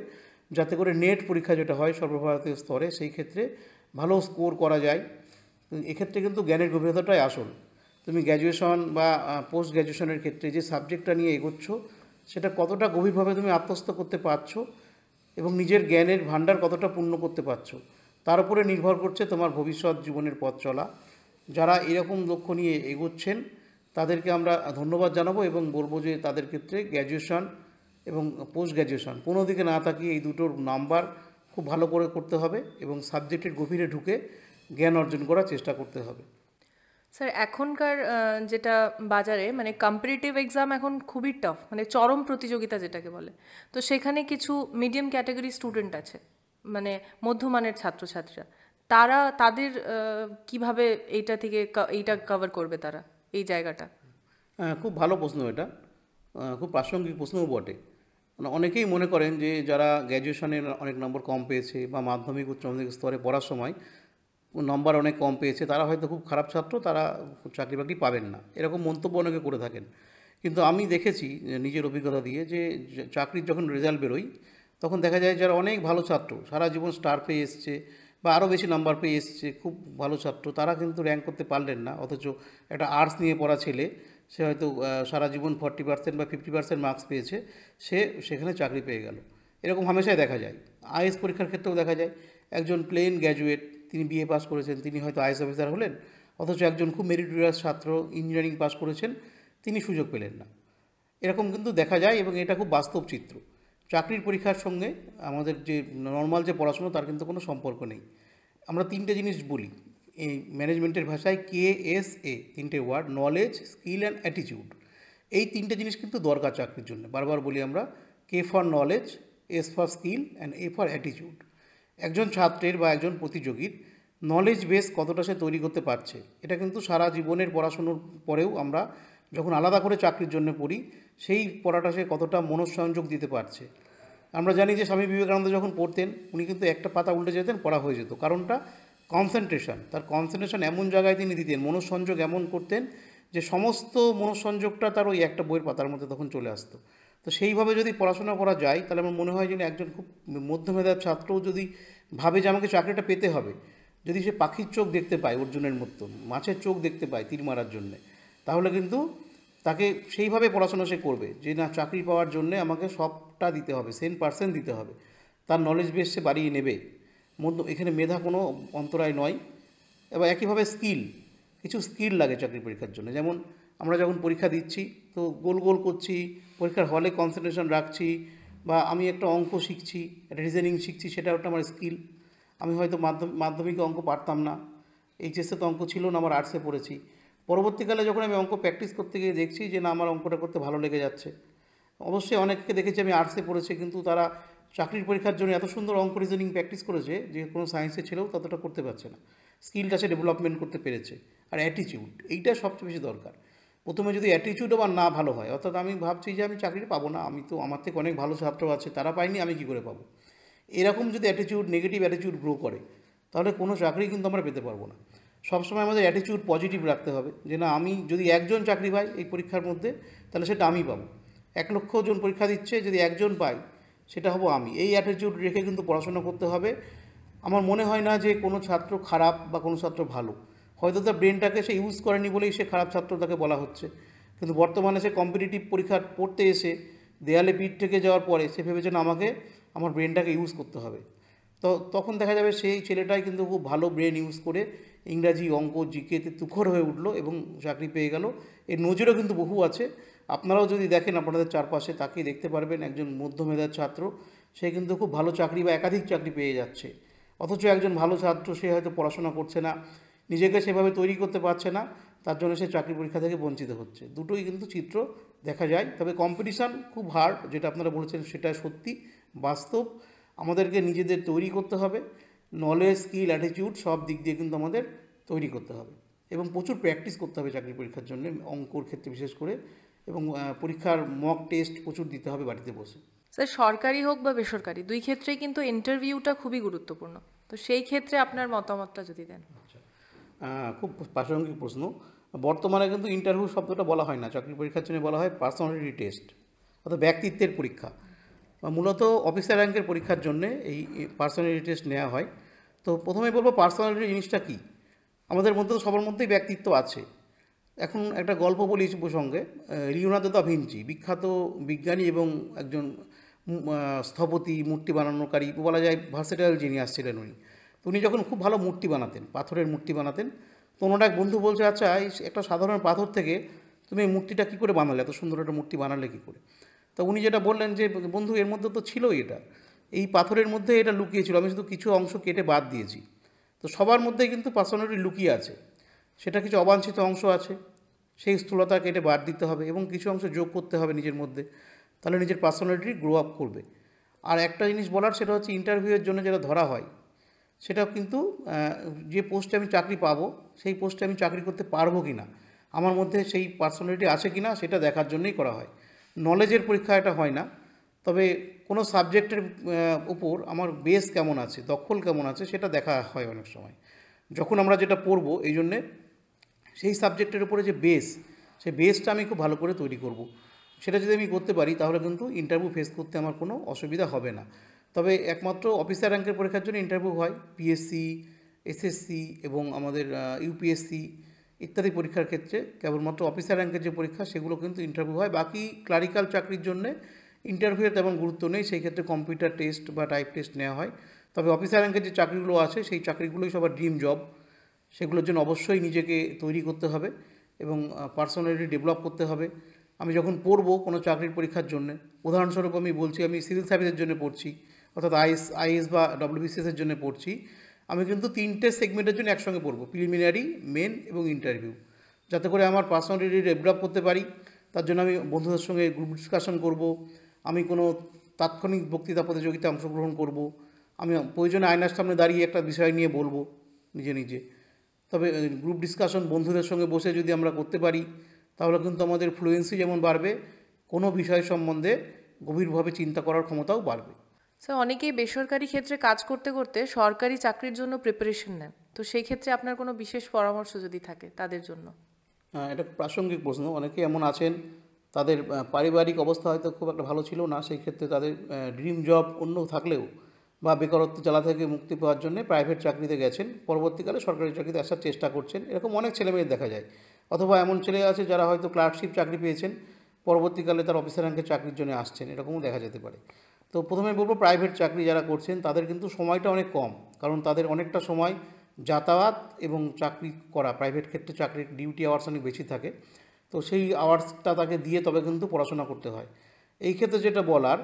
যাতে করে নেট পরীক্ষা যেটা হয় সর্বভারতীয় স্তরে, সেই ক্ষেত্রে ভালো স্কোর করা যায়। এক্ষেত্রে কিন্তু জ্ঞানের গভীরতাটাই আসল। তুমি গ্র্যাজুয়েশন বা পোস্ট গ্র্যাজুয়েশনের ক্ষেত্রে যে সাবজেক্টটা নিয়ে এগোচ্ছ সেটা কতটা গভীরভাবে তুমি আত্মস্থ করতে পারছো এবং নিজের জ্ঞানের ভাণ্ডার কতটা পূর্ণ করতে পারছো, তার উপরে নির্ভর করছে তোমার ভবিষ্যৎ জীবনের পথ চলা। যারা এরকম লক্ষ্য নিয়ে এগোচ্ছেন তাদেরকে আমরা ধন্যবাদ জানাবো এবং বলবো যে তাদের ক্ষেত্রে গ্র্যাজুয়েশন এবং পোস্ট গ্র্যাজুয়েশন কোনো দিকে না তাকিয়ে এই দুটোর নাম্বার খুব ভালো করে করতে হবে এবং সাবজেক্টের গভীরে ঢুকে জ্ঞান অর্জন করার চেষ্টা করতে হবে। স্যার, এখনকার যেটা বাজারে মানে কম্পিটিটিভ এক্সাম এখন খুবই টাফ, মানে চরম প্রতিযোগিতা যেটাকে বলে। তো সেখানে কিছু মিডিয়াম ক্যাটাগরি স্টুডেন্ট আছে, মানে মধ্যমানের ছাত্রছাত্রীরা, তারা তাদের কিভাবে এইটা থেকে এইটা কভার করবে তারা এই জায়গাটা? খুব ভালো প্রশ্ন এটা, খুব প্রাসঙ্গিক প্রশ্নও বটে। মানে অনেকেই মনে করেন যে যারা গ্র্যাজুয়েশনে অনেক নম্বর কম পেয়েছে বা মাধ্যমিক উচ্চ মাধ্যমিক স্তরে পড়ার সময় নম্বর অনেক কম পেয়েছে, তারা হয়তো খুব খারাপ ছাত্র, তারা চাকরি বাকরি পাবেন না, এরকম মন্তব্য অনেকে করে থাকেন। কিন্তু আমি দেখেছি নিজের অভিজ্ঞতা দিয়ে যে চাকরির যখন রেজাল্ট বেরোয় তখন দেখা যায় যারা অনেক ভালো ছাত্র, সারা জীবন স্টার পেয়ে এসছে বা আরও বেশি নাম্বার পেয়ে এসছে, খুব ভালো ছাত্র, তারা কিন্তু র্যাঙ্ক করতে পারলেন না। অথচ একটা আর্টস নিয়ে পড়া ছেলে, সে হয়তো সারা জীবন 40% বা 50% মার্কস পেয়েছে, সে সেখানে চাকরি পেয়ে গেল। এরকম হামেশাই দেখা যায়। আইএস পরীক্ষার ক্ষেত্রেও দেখা যায় একজন প্লেন গ্র্যাজুয়েট, তিনি বিএ পাস করেছেন, তিনি হয়তো আইএস অফিসার হলেন, অথচ একজন খুব মেরিটোরিয়াস ছাত্র ইঞ্জিনিয়ারিং পাস করেছেন, তিনি সুযোগ পেলেন না। এরকম কিন্তু দেখা যায় এবং এটা খুব বাস্তব চিত্র। চাকরির পরীক্ষার সঙ্গে আমাদের যে নর্মাল যে পড়াশুনো তার কিন্তু কোনো সম্পর্ক নেই। আমরা তিনটে জিনিস বলি এই ম্যানেজমেন্টের ভাষায়, KSA, তিনটে word, knowledge, skill and attitude. এই তিনটে জিনিস কিন্তু দরকার চাকরির জন্য। বারবার বলি আমরা, K for knowledge, S for skill and A for attitude. একজন ছাত্রের বা একজন প্রতিযোগীর নলেজ বেস কতটা সে তৈরি করতে পারছে, এটা কিন্তু সারা জীবনের পড়াশুনোর পরেও আমরা যখন আলাদা করে চাকরির জন্য পড়ি, সেই পড়াটা সে কতটা মনঃসংযোগ দিতে পারছে। আমরা জানি যে স্বামী বিবেকানন্দ যখন পড়তেন উনি কিন্তু একটা পাতা উল্টে যেতেন, পড়া হয়ে যেত। কারণটা কনসেন্ট্রেশন। তার কনসেন্ট্রেশন এমন জায়গায় তিনি দিতেন, মনঃসংযোগ এমন করতেন যে সমস্ত মনঃসংযোগটা তার ওই একটা বইয়ের পাতার মধ্যে তখন চলে আসতো। তো সেইভাবে যদি পড়াশোনা করা যায় তাহলে আমার মনে হয় যে একজন খুব মধ্যমেধার ছাত্রও যদি ভাবে যে আমাকে চাকরিটা পেতে হবে, যদি সে পাখির চোখ দেখতে পায় অর্জুনের মতন, মাছের চোখ দেখতে পায় তীর মারার জন্যে, তাহলে কিন্তু তাকে সেইভাবে পড়াশোনা সে করবে যে না, চাকরি পাওয়ার জন্যে আমাকে সবটা দিতে হবে, 100% দিতে হবে। তার নলেজ বেস সে বাড়িয়ে নেবে। এখানে মেধা কোনো অন্তরায় নয়। এবার একইভাবে স্কিল, কিছু স্কিল লাগে চাকরি পরীক্ষার জন্য। যেমন আমরা যখন পরীক্ষা দিচ্ছি তো গোল গোল করছি, পরীক্ষার হলে কনসেন্ট্রেশন রাখছি, বা আমি একটা অঙ্ক শিখছি, একটা রিজনিং শিখছি, সেটা একটা আমার স্কিল। আমি হয়তো মাধ্যমিকে অঙ্ক পারতাম না, এইচএসে তো অঙ্ক ছিল না, আমার আর্টসে পড়েছি। পরবর্তীকালে যখন আমি অঙ্ক প্র্যাকটিস করতে গিয়ে দেখছি যে না, আমার অঙ্কটা করতে ভালো লেগে যাচ্ছে। অবশ্যই অনেককে দেখেছি আমি আর্টসে পড়েছি, কিন্তু তারা চাকরির পরীক্ষার জন্য এত সুন্দর অঙ্ক রিজনিং প্র্যাকটিস করেছে যে কোনো সায়েন্সে ছেলেও ততটা করতে পারছে না। স্কিলটা সে ডেভেলপমেন্ট করতে পেরেছে। আর অ্যাটিটিউড, এইটা সবচেয়ে বেশি দরকার। প্রথমে যদি অ্যাটিটিউড আবার না ভালো হয়, অর্থাৎ আমি ভাবছি যে আমি চাকরি পাবো না, আমি তো, আমার থেকে অনেক ভালো ছাত্র আছে, তারা পায়নি, আমি কী করে পাবো, এরকম যদি অ্যাটিটিউড, নেগেটিভ অ্যাটিটিউড গ্রো করে, তাহলে কোনো চাকরি কিন্তু আমরা পেতে পারবো না। সবসময় আমাদের অ্যাটিটিউড পজিটিভ রাখতে হবে যে না, আমি যদি একজন চাকরি পাই এই পরীক্ষার মধ্যে, তাহলে সেটা আমি পাবো। 1 লক্ষ জন পরীক্ষা দিচ্ছে, যদি একজন পাই সেটা হবো আমি। এই অ্যাটিটিউড রেখে কিন্তু পড়াশোনা করতে হবে। আমার মনে হয় না যে কোনো ছাত্র খারাপ বা কোনো ছাত্র ভালো। হয়তো তার ব্রেনটাকে সে ইউজ করেনি বলেই সে খারাপ ছাত্র তাকে বলা হচ্ছে, কিন্তু বর্তমানে সে কম্পিটিটিভ পরীক্ষা পড়তে এসে দেয়ালে পিঠ থেকে যাওয়ার পরে সে ভেবেছে না, আমাকে আমার ব্রেনটাকে ইউজ করতে হবে। তো তখন দেখা যাবে সেই ছেলেটাই কিন্তু খুব ভালো ব্রেন ইউজ করে ইংরাজি, অঙ্ক, জিকেতে তুখর হয়ে উঠলো এবং চাকরি পেয়ে গেল। এর নজিরও কিন্তু বহু আছে। আপনারাও যদি দেখেন আপনাদের চারপাশে তাকিয়ে দেখতে পারবেন, একজন মধ্যমেধার ছাত্র সে কিন্তু খুব ভালো চাকরি বা একাধিক চাকরি পেয়ে যাচ্ছে। অথচ একজন ভালো ছাত্র সে হয়তো পড়াশোনা করছে না, নিজেকে সেভাবে তৈরি করতে পারছে না, তার জন্য সে চাকরি পরীক্ষা থেকে বঞ্চিত হচ্ছে। দুটোই কিন্তু চিত্র দেখা যায়। তবে কম্পিটিশান খুব হার্ড, যেটা আপনারা বলেছেন সেটা সত্যি বাস্তব। আমাদেরকে নিজেদের তৈরি করতে হবে, নলেজ, স্কিল, অ্যাটিটিউড সব দিক দিয়ে কিন্তু আমাদের তৈরি করতে হবে এবং প্রচুর প্র্যাকটিস করতে হবে চাকরি পরীক্ষার জন্য, অঙ্কর ক্ষেত্রে বিশেষ করে, এবং পরীক্ষার মক টেস্ট প্রচুর দিতে হবে বাড়িতে বসে। স্যার, সরকারি হোক বা বেসরকারি, দুই ক্ষেত্রেই কিন্তু ইন্টারভিউটা খুবই গুরুত্বপূর্ণ। তো সেই ক্ষেত্রে আপনার মতামতটা যদি দেন। আচ্ছা, খুব প্রাসঙ্গিক প্রশ্ন। বর্তমানে কিন্তু ইন্টারভিউ শব্দটা বলা হয় না, চাকরি পরীক্ষার জন্য বলা হয় পার্সোনালিটি টেস্ট, অর্থাৎ ব্যক্তিত্বের পরীক্ষা। মূলত অফিসার র্যাঙ্কের পরীক্ষার জন্যে এই পার্সোনালিটি টেস্ট নেওয়া হয়। তো প্রথমে বলবো পার্সোনালিটি জিনিসটা কী। আমাদের মধ্যে তো সবার মধ্যেই ব্যক্তিত্ব আছে। এখন একটা গল্প বলি এই প্রসঙ্গে। লিওনার্দো দা ভিঞ্চি, বিখ্যাত বিজ্ঞানী এবং একজন স্থপতি, মূর্তি বানানোকারী, বলা যায় ভার্সেটাইল জিনিয়াস ছিলেন উনি। তো উনি যখন খুব ভালো মূর্তি বানাতেন, পাথরের মূর্তি বানাতেন, তো ওনার এক বন্ধু বলছে, আচ্ছা এই একটা সাধারণ পাথর থেকে তুমি এই মূর্তিটা কী করে বানালে, এত সুন্দর একটা মূর্তি বানালে কী করে? তো উনি যেটা বললেন যে, বন্ধু এর মধ্যে তো ছিলই এটা, এই পাথরের মধ্যে এটা লুকিয়েছিল, আমি শুধু কিছু অংশ কেটে বাদ দিয়েছি। তো সবার মধ্যেই কিন্তু পার্সোনালিটি লুকিয়ে আছে, সেটা কিছু অবাঞ্ছিত অংশ আছে, সেই স্থূলতা কেটে বাদ দিতে হবে এবং কিছু অংশ যোগ করতে হবে নিজের মধ্যে, তাহলে নিজের পার্সোনালিটি গ্রো আপ করবে। আর একটা জিনিস বলার, সেটা হচ্ছে ইন্টারভিউয়ের জন্য যেটা ধরা হয়, সেটা কিন্তু যে পোস্টে আমি চাকরি পাবো, সেই পোস্টে আমি চাকরি করতে পারবো কি না, আমার মধ্যে সেই পার্সোনালিটি আছে কি না, সেটা দেখার জন্যই করা হয়। নলেজের পরীক্ষা এটা হয় না। তবে কোনো সাবজেক্টের উপর আমার বেস কেমন আছে, দখল কেমন আছে, সেটা দেখা হয় অনেক সময় যখন আমরা যেটা পড়বো। এই জন্যে সেই সাবজেক্টের উপরে যে বেস, সেই বেসটা আমি খুব ভালো করে তৈরি করব। সেটা যদি আমি করতে পারি, তাহলে কিন্তু ইন্টারভিউ ফেস করতে আমার কোনো অসুবিধা হবে না। তবে একমাত্র অফিসার র্যাঙ্কের পরীক্ষার জন্য ইন্টারভিউ হয়, পিএসসি, এসএসসি এবং আমাদের ইউপিএসসি ইত্যাদি পরীক্ষার ক্ষেত্রে কেবলমাত্র অফিসার র্যাঙ্কের যে পরীক্ষা, সেগুলো কিন্তু ইন্টারভিউ হয়। বাকি ক্লারিক্যাল চাকরির জন্যে ইন্টারভিউয়ের তেমন গুরুত্ব নেই, সেই ক্ষেত্রে কম্পিউটার টেস্ট বা টাইপ টেস্ট নেওয়া হয়। তবে অফিসার র্যাঙ্কের যে চাকরিগুলো আছে, সেই চাকরিগুলোই সবার ড্রিম জব। সেগুলোর জন্য অবশ্যই নিজেকে তৈরি করতে হবে এবং পার্সোনালিটি ডেভেলপ করতে হবে। আমি যখন পড়বো কোনো চাকরির পরীক্ষার জন্য, উদাহরণস্বরূপ আমি বলছি, আমি সিভিল সার্ভিসের জন্য পড়ছি, অর্থাৎ আইএস বা ডব্লিউবিসিএসের জন্য পড়ছি, আমি কিন্তু 3টে সেগমেন্টের জন্য একসঙ্গে পড়বো, প্রিলিমিনারি, মেন এবং ইন্টারভিউ, যাতে করে আমার পার্সোনালিটি ডেভেলপ করতে পারি। তার জন্য আমি বন্ধুদের সঙ্গে গ্রুপ ডিসকাশন করব, আমি কোনো তাৎক্ষণিক বক্তৃতা প্রতিযোগিতায় অংশগ্রহণ করব, আমি প্রয়োজনে আয়নার সামনে দাঁড়িয়ে একটা বিষয় নিয়ে বলবো নিজে নিজে। তবে গ্রুপ ডিসকাশন বন্ধুদের সঙ্গে বসে যদি আমরা করতে পারি, তাহলে কিন্তু আমাদের ফ্লুয়েন্সি যেমন বাড়বে, কোনো বিষয় সম্বন্ধে গভীরভাবে চিন্তা করার ক্ষমতাও বাড়বে। স্যার, অনেকেই বেসরকারি ক্ষেত্রে কাজ করতে করতে সরকারি চাকরির জন্য প্রিপারেশন নেন। তো সেই ক্ষেত্রে আপনার কোনো বিশেষ পরামর্শ যদি থাকে তাদের জন্য? এটা খুব প্রাসঙ্গিক প্রশ্ন। অনেকেই এমন আছেন, তাদের পারিবারিক অবস্থা হয়তো খুব একটা ভালো ছিল না, সেই ক্ষেত্রে তাদের ড্রিম জব অন্য থাকলেও বা বেকারত্ব জ্বালা থেকে মুক্তি পাওয়ার জন্য প্রাইভেট চাকরিতে গেছেন, পরবর্তীকালে সরকারি চাকরিতে আসার চেষ্টা করছেন, এরকম অনেক ছেলেমেয়ে দেখা যায়। অথবা এমন ছেলে আছে যারা হয়তো ক্লার্কশিপ চাকরি পেয়েছেন, পরবর্তীকালে তার অফিসার র্যাঙ্কের চাকরির জন্য আসছেন, এরকমও দেখা যেতে পারে। তো প্রথমে বলবো, প্রাইভেট চাকরি যারা করছেন তাদের কিন্তু সময়টা অনেক কম, কারণ তাদের অনেকটা সময় যাতায়াত এবং চাকরি করা, প্রাইভেট ক্ষেত্রে চাকরির ডিউটি আওয়ার্স অনেক বেশি থাকে। তো সেই আওয়ার্সটা তাকে দিয়ে তবে কিন্তু পড়াশোনা করতে হয়। এই ক্ষেত্রে যেটা বলার,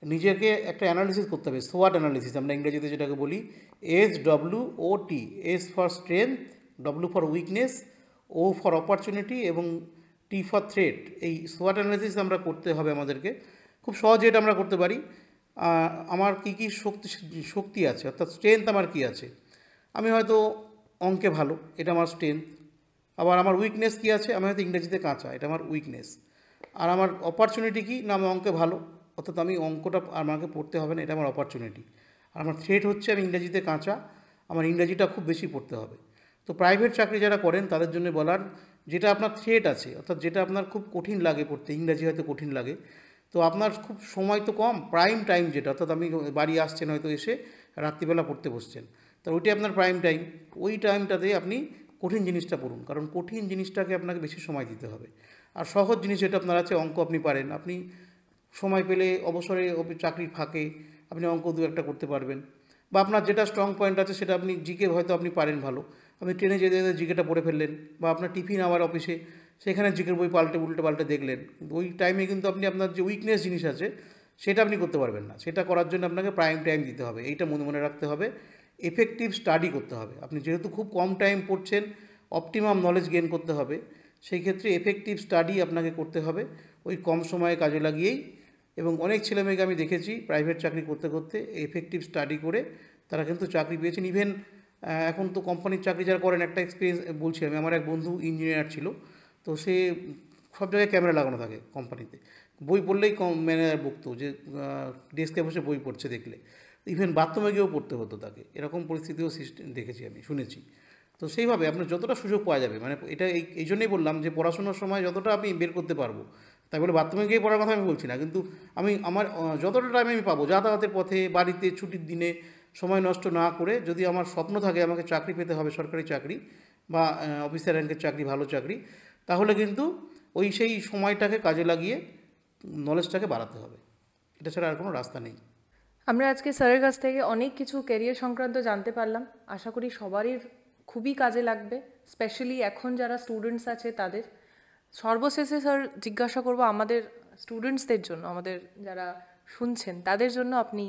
নিজেকে একটা অ্যানালিসিস করতে হবে, সোয়াট অ্যানালিসিস আমরা ইংরেজিতে যেটাকে বলি, SWOT, S for strength, W for weakness, O for opportunity এবং T ফর থ্রেট। এই সোয়াট অ্যানালিসিস আমরা করতে হবে আমাদেরকে। খুব সহজে এটা আমরা করতে পারি। আমার কী কী শক্তি আছে, অর্থাৎ স্ট্রেংথ আমার কী আছে। আমি হয়তো অঙ্কে ভালো, এটা আমার স্ট্রেংথ। আবার আমার উইকনেস কী আছে, আমি হয়তো ইংরেজিতে কাঁচা, এটা আমার উইকনেস। আর আমার অপরচুনিটি কী না, আমি অঙ্কে ভালো, অর্থাৎ আমি অঙ্কটা আমাকে পড়তে হবে না, এটা আমার অপরচুনিটি। আর আমার থ্রেট হচ্ছে আমি ইংরেজিতে কাঁচা, আমার ইংরেজিটা খুব বেশি পড়তে হবে। তো প্রাইভেট চাকরি যারা করেন তাদের জন্য বলার, যেটা আপনার থ্রেট আছে, অর্থাৎ যেটা আপনার খুব কঠিন লাগে পড়তে, ইংরেজি হয়তো কঠিন লাগে, তো আপনার খুব সময় তো কম, প্রাইম টাইম যেটা, অর্থাৎ আমি বাড়ি আসছেন হয়তো, এসে রাত্রিবেলা পড়তে বসছেন, তো ওইটাই আপনার প্রাইম টাইম। ওই টাইমটাতে আপনি কঠিন জিনিসটা পড়ুন, কারণ কঠিন জিনিসটাকে আপনাকে বেশি সময় দিতে হবে। আর সহজ জিনিস যেটা আপনার আছে, অঙ্ক আপনি পারেন, আপনি সময় পেলে অবসরে চাকরির ফাঁকে আপনি অঙ্ক দু একটা করতে পারবেন। বা আপনার যেটা স্ট্রং পয়েন্ট আছে, সেটা আপনি জিকে হয়তো আপনি পারেন ভালো, আপনি ট্রেনে যেতে যেতে জিকেটা পড়ে ফেললেন, বা আপনার টিফিন আওয়ার অফিসে সেখানে জিকের বই উল্টে পাল্টে দেখলেন, কিন্তু ওই টাইমে কিন্তু আপনি আপনার যে উইকনেস জিনিস আছে সেটা আপনি করতে পারবেন না। সেটা করার জন্য আপনাকে প্রাইম টাইম দিতে হবে, এইটা মনে মনে রাখতে হবে। এফেক্টিভ স্টাডি করতে হবে। আপনি যেহেতু খুব কম টাইম পড়ছেন, অপটিমাম নলেজ গেইন করতে হবে, সেই ক্ষেত্রে এফেক্টিভ স্টাডি আপনাকে করতে হবে ওই কম সময়ে কাজে লাগিয়েই। এবং অনেক ছেলেমেয়েকে আমি দেখেছি প্রাইভেট চাকরি করতে করতে এফেক্টিভ স্টাডি করে তারা কিন্তু চাকরি পেয়েছেন। ইভেন এখন তো কোম্পানির চাকরি যারা করেন, একটা এক্সপিরিয়েন্স বলছি আমি, আমার এক বন্ধু ইঞ্জিনিয়ার ছিল, তো সে সব জায়গায় ক্যামেরা লাগানো থাকে কোম্পানিতে, বই পড়লেই ম্যানেজার বকতো যে ডেস্কে বসে বই পড়ছে দেখলে, ইভেন বাথরুমে গিয়েও পড়তে হতো তাকে, এরকম পরিস্থিতিও দেখেছি আমি, শুনেছি। তো সেইভাবে আপনার যতটা সুযোগ পাওয়া যাবে, মানে এটা এই জন্যই বললাম যে পড়াশোনার সময় যতটা আমি বের করতে পারবো, তাই বলে বাথরুমে গিয়ে পড়ার কথা আমি বলছি না, কিন্তু আমি আমার যতটা টাইম আমি পাবো যাতায়াতের পথে, বাড়িতে, ছুটির দিনে সময় নষ্ট না করে, যদি আমার স্বপ্ন থাকে আমাকে চাকরি পেতে হবে, সরকারি চাকরি বা অফিসার র্যাঙ্কের চাকরি, ভালো চাকরি, তাহলে কিন্তু সেই সময়টাকে কাজে লাগিয়ে নলেজটাকে বাড়াতে হবে। এটা ছাড়া আর কোনো রাস্তা নেই। আমরা আজকে স্যারের কাছ থেকে অনেক কিছু ক্যারিয়ার সংক্রান্ত জানতে পারলাম। আশা করি সবারই খুবই কাজে লাগবে, স্পেশালি এখন যারা স্টুডেন্টস আছে তাদের। সর্বশেষে স্যার জিজ্ঞাসা করব আমাদের স্টুডেন্টসদের জন্য, আমাদের যারা শুনছেন তাদের জন্য আপনি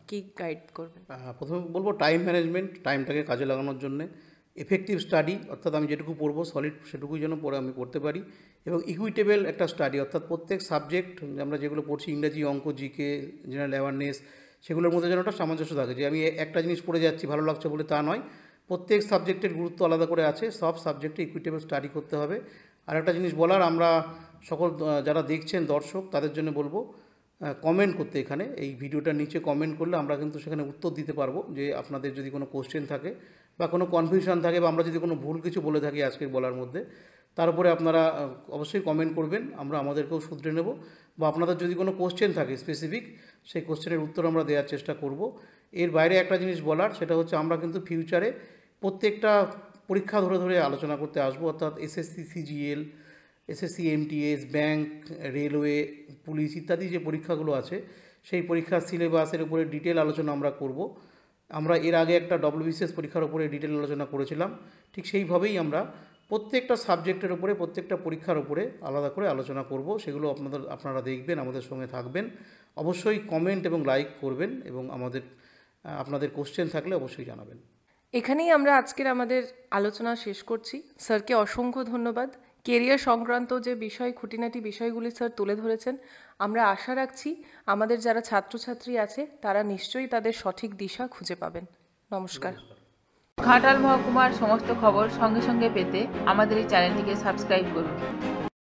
কি গাইড করবেন? প্রথমে বলবো টাইম ম্যানেজমেন্ট, টাইমটাকে কাজে লাগানোর জন্যে এফেক্টিভ স্টাডি, অর্থাৎ আমি যেটুকু পড়বো সলিড সেটুকুই যেন পড়ে আমি পড়তে পারি, এবং ইকুইটেবল একটা স্টাডি, অর্থাৎ প্রত্যেক সাবজেক্ট আমরা যেগুলো পড়ছি, ইংরাজি, অঙ্ক, জিকে, জেনারেল অ্যাওয়ারনেস, সেগুলোর মধ্যে যেন একটা সামঞ্জস্য থাকে, যে আমি একটা জিনিস পড়ে যাচ্ছি ভালো লাগছে বলে তা নয়, প্রত্যেক সাবজেক্টের গুরুত্ব আলাদা করে আছে, সব সাবজেক্টে ইকুইটেবল স্টাডি করতে হবে। আর একটা জিনিস বলার, আমরা সকল যারা দেখছেন দর্শক তাদের জন্য বলবো কমেন্ট করতে, এখানে এই ভিডিওটার নিচে কমেন্ট করলে আমরা কিন্তু সেখানে উত্তর দিতে পারবো, যে আপনাদের যদি কোনো কোশ্চেন থাকে বা কোনো কনফিউশন থাকে, বা আমরা যদি কোনো ভুল কিছু বলে থাকি আজকের বলার মধ্যে, তার উপরে আপনারা অবশ্যই কমেন্ট করবেন, আমরা আমাদেরকেও শুধরে নেব, বা আপনাদের যদি কোনো কোশ্চেন থাকে স্পেসিফিক, সেই কোশ্চেনের উত্তর আমরা দেওয়ার চেষ্টা করব। এর বাইরে একটা জিনিস বলার, সেটা হচ্ছে আমরা কিন্তু ফিউচারে প্রত্যেকটা পরীক্ষা ধরে ধরে আলোচনা করতে আসবো, অর্থাৎ SSC CGL, SSC MTS, bank, railway, police ইত্যাদি যে পরীক্ষাগুলো আছে, সেই পরীক্ষার সিলেবাসের উপরে ডিটেল আলোচনা আমরা করব। আমরা এর আগে একটা ডব্লিউবিসিএস পরীক্ষার উপরে ডিটেল আলোচনা করেছিলাম, ঠিক সেইভাবেই আমরা প্রত্যেকটা সাবজেক্টের উপরে, প্রত্যেকটা পরীক্ষার উপরে আলাদা করে আলোচনা করব। সেগুলো আপনারা দেখবেন, আমাদের সঙ্গে থাকবেন, অবশ্যই কমেন্ট এবং লাইক করবেন, এবং আপনাদের কোশ্চেন থাকলে অবশ্যই জানাবেন। এখানেই আমরা আজকের আমাদের আলোচনা শেষ করছি। স্যারকে অসংখ্য ধন্যবাদ। কেরিয়ার সংক্রান্ত যে খুঁটিনাটি বিষয়গুলি স্যার তুলে ধরেছেন, আমরা আশা রাখছি আমাদের যারা ছাত্রছাত্রী আছে তারা নিশ্চয়ই তাদের সঠিক দিশা খুঁজে পাবেন। নমস্কার। ঘাটাল মহকুমার সমস্ত খবর সঙ্গে সঙ্গে পেতে আমাদের এই চ্যানেলটিকে সাবস্ক্রাইব করুন।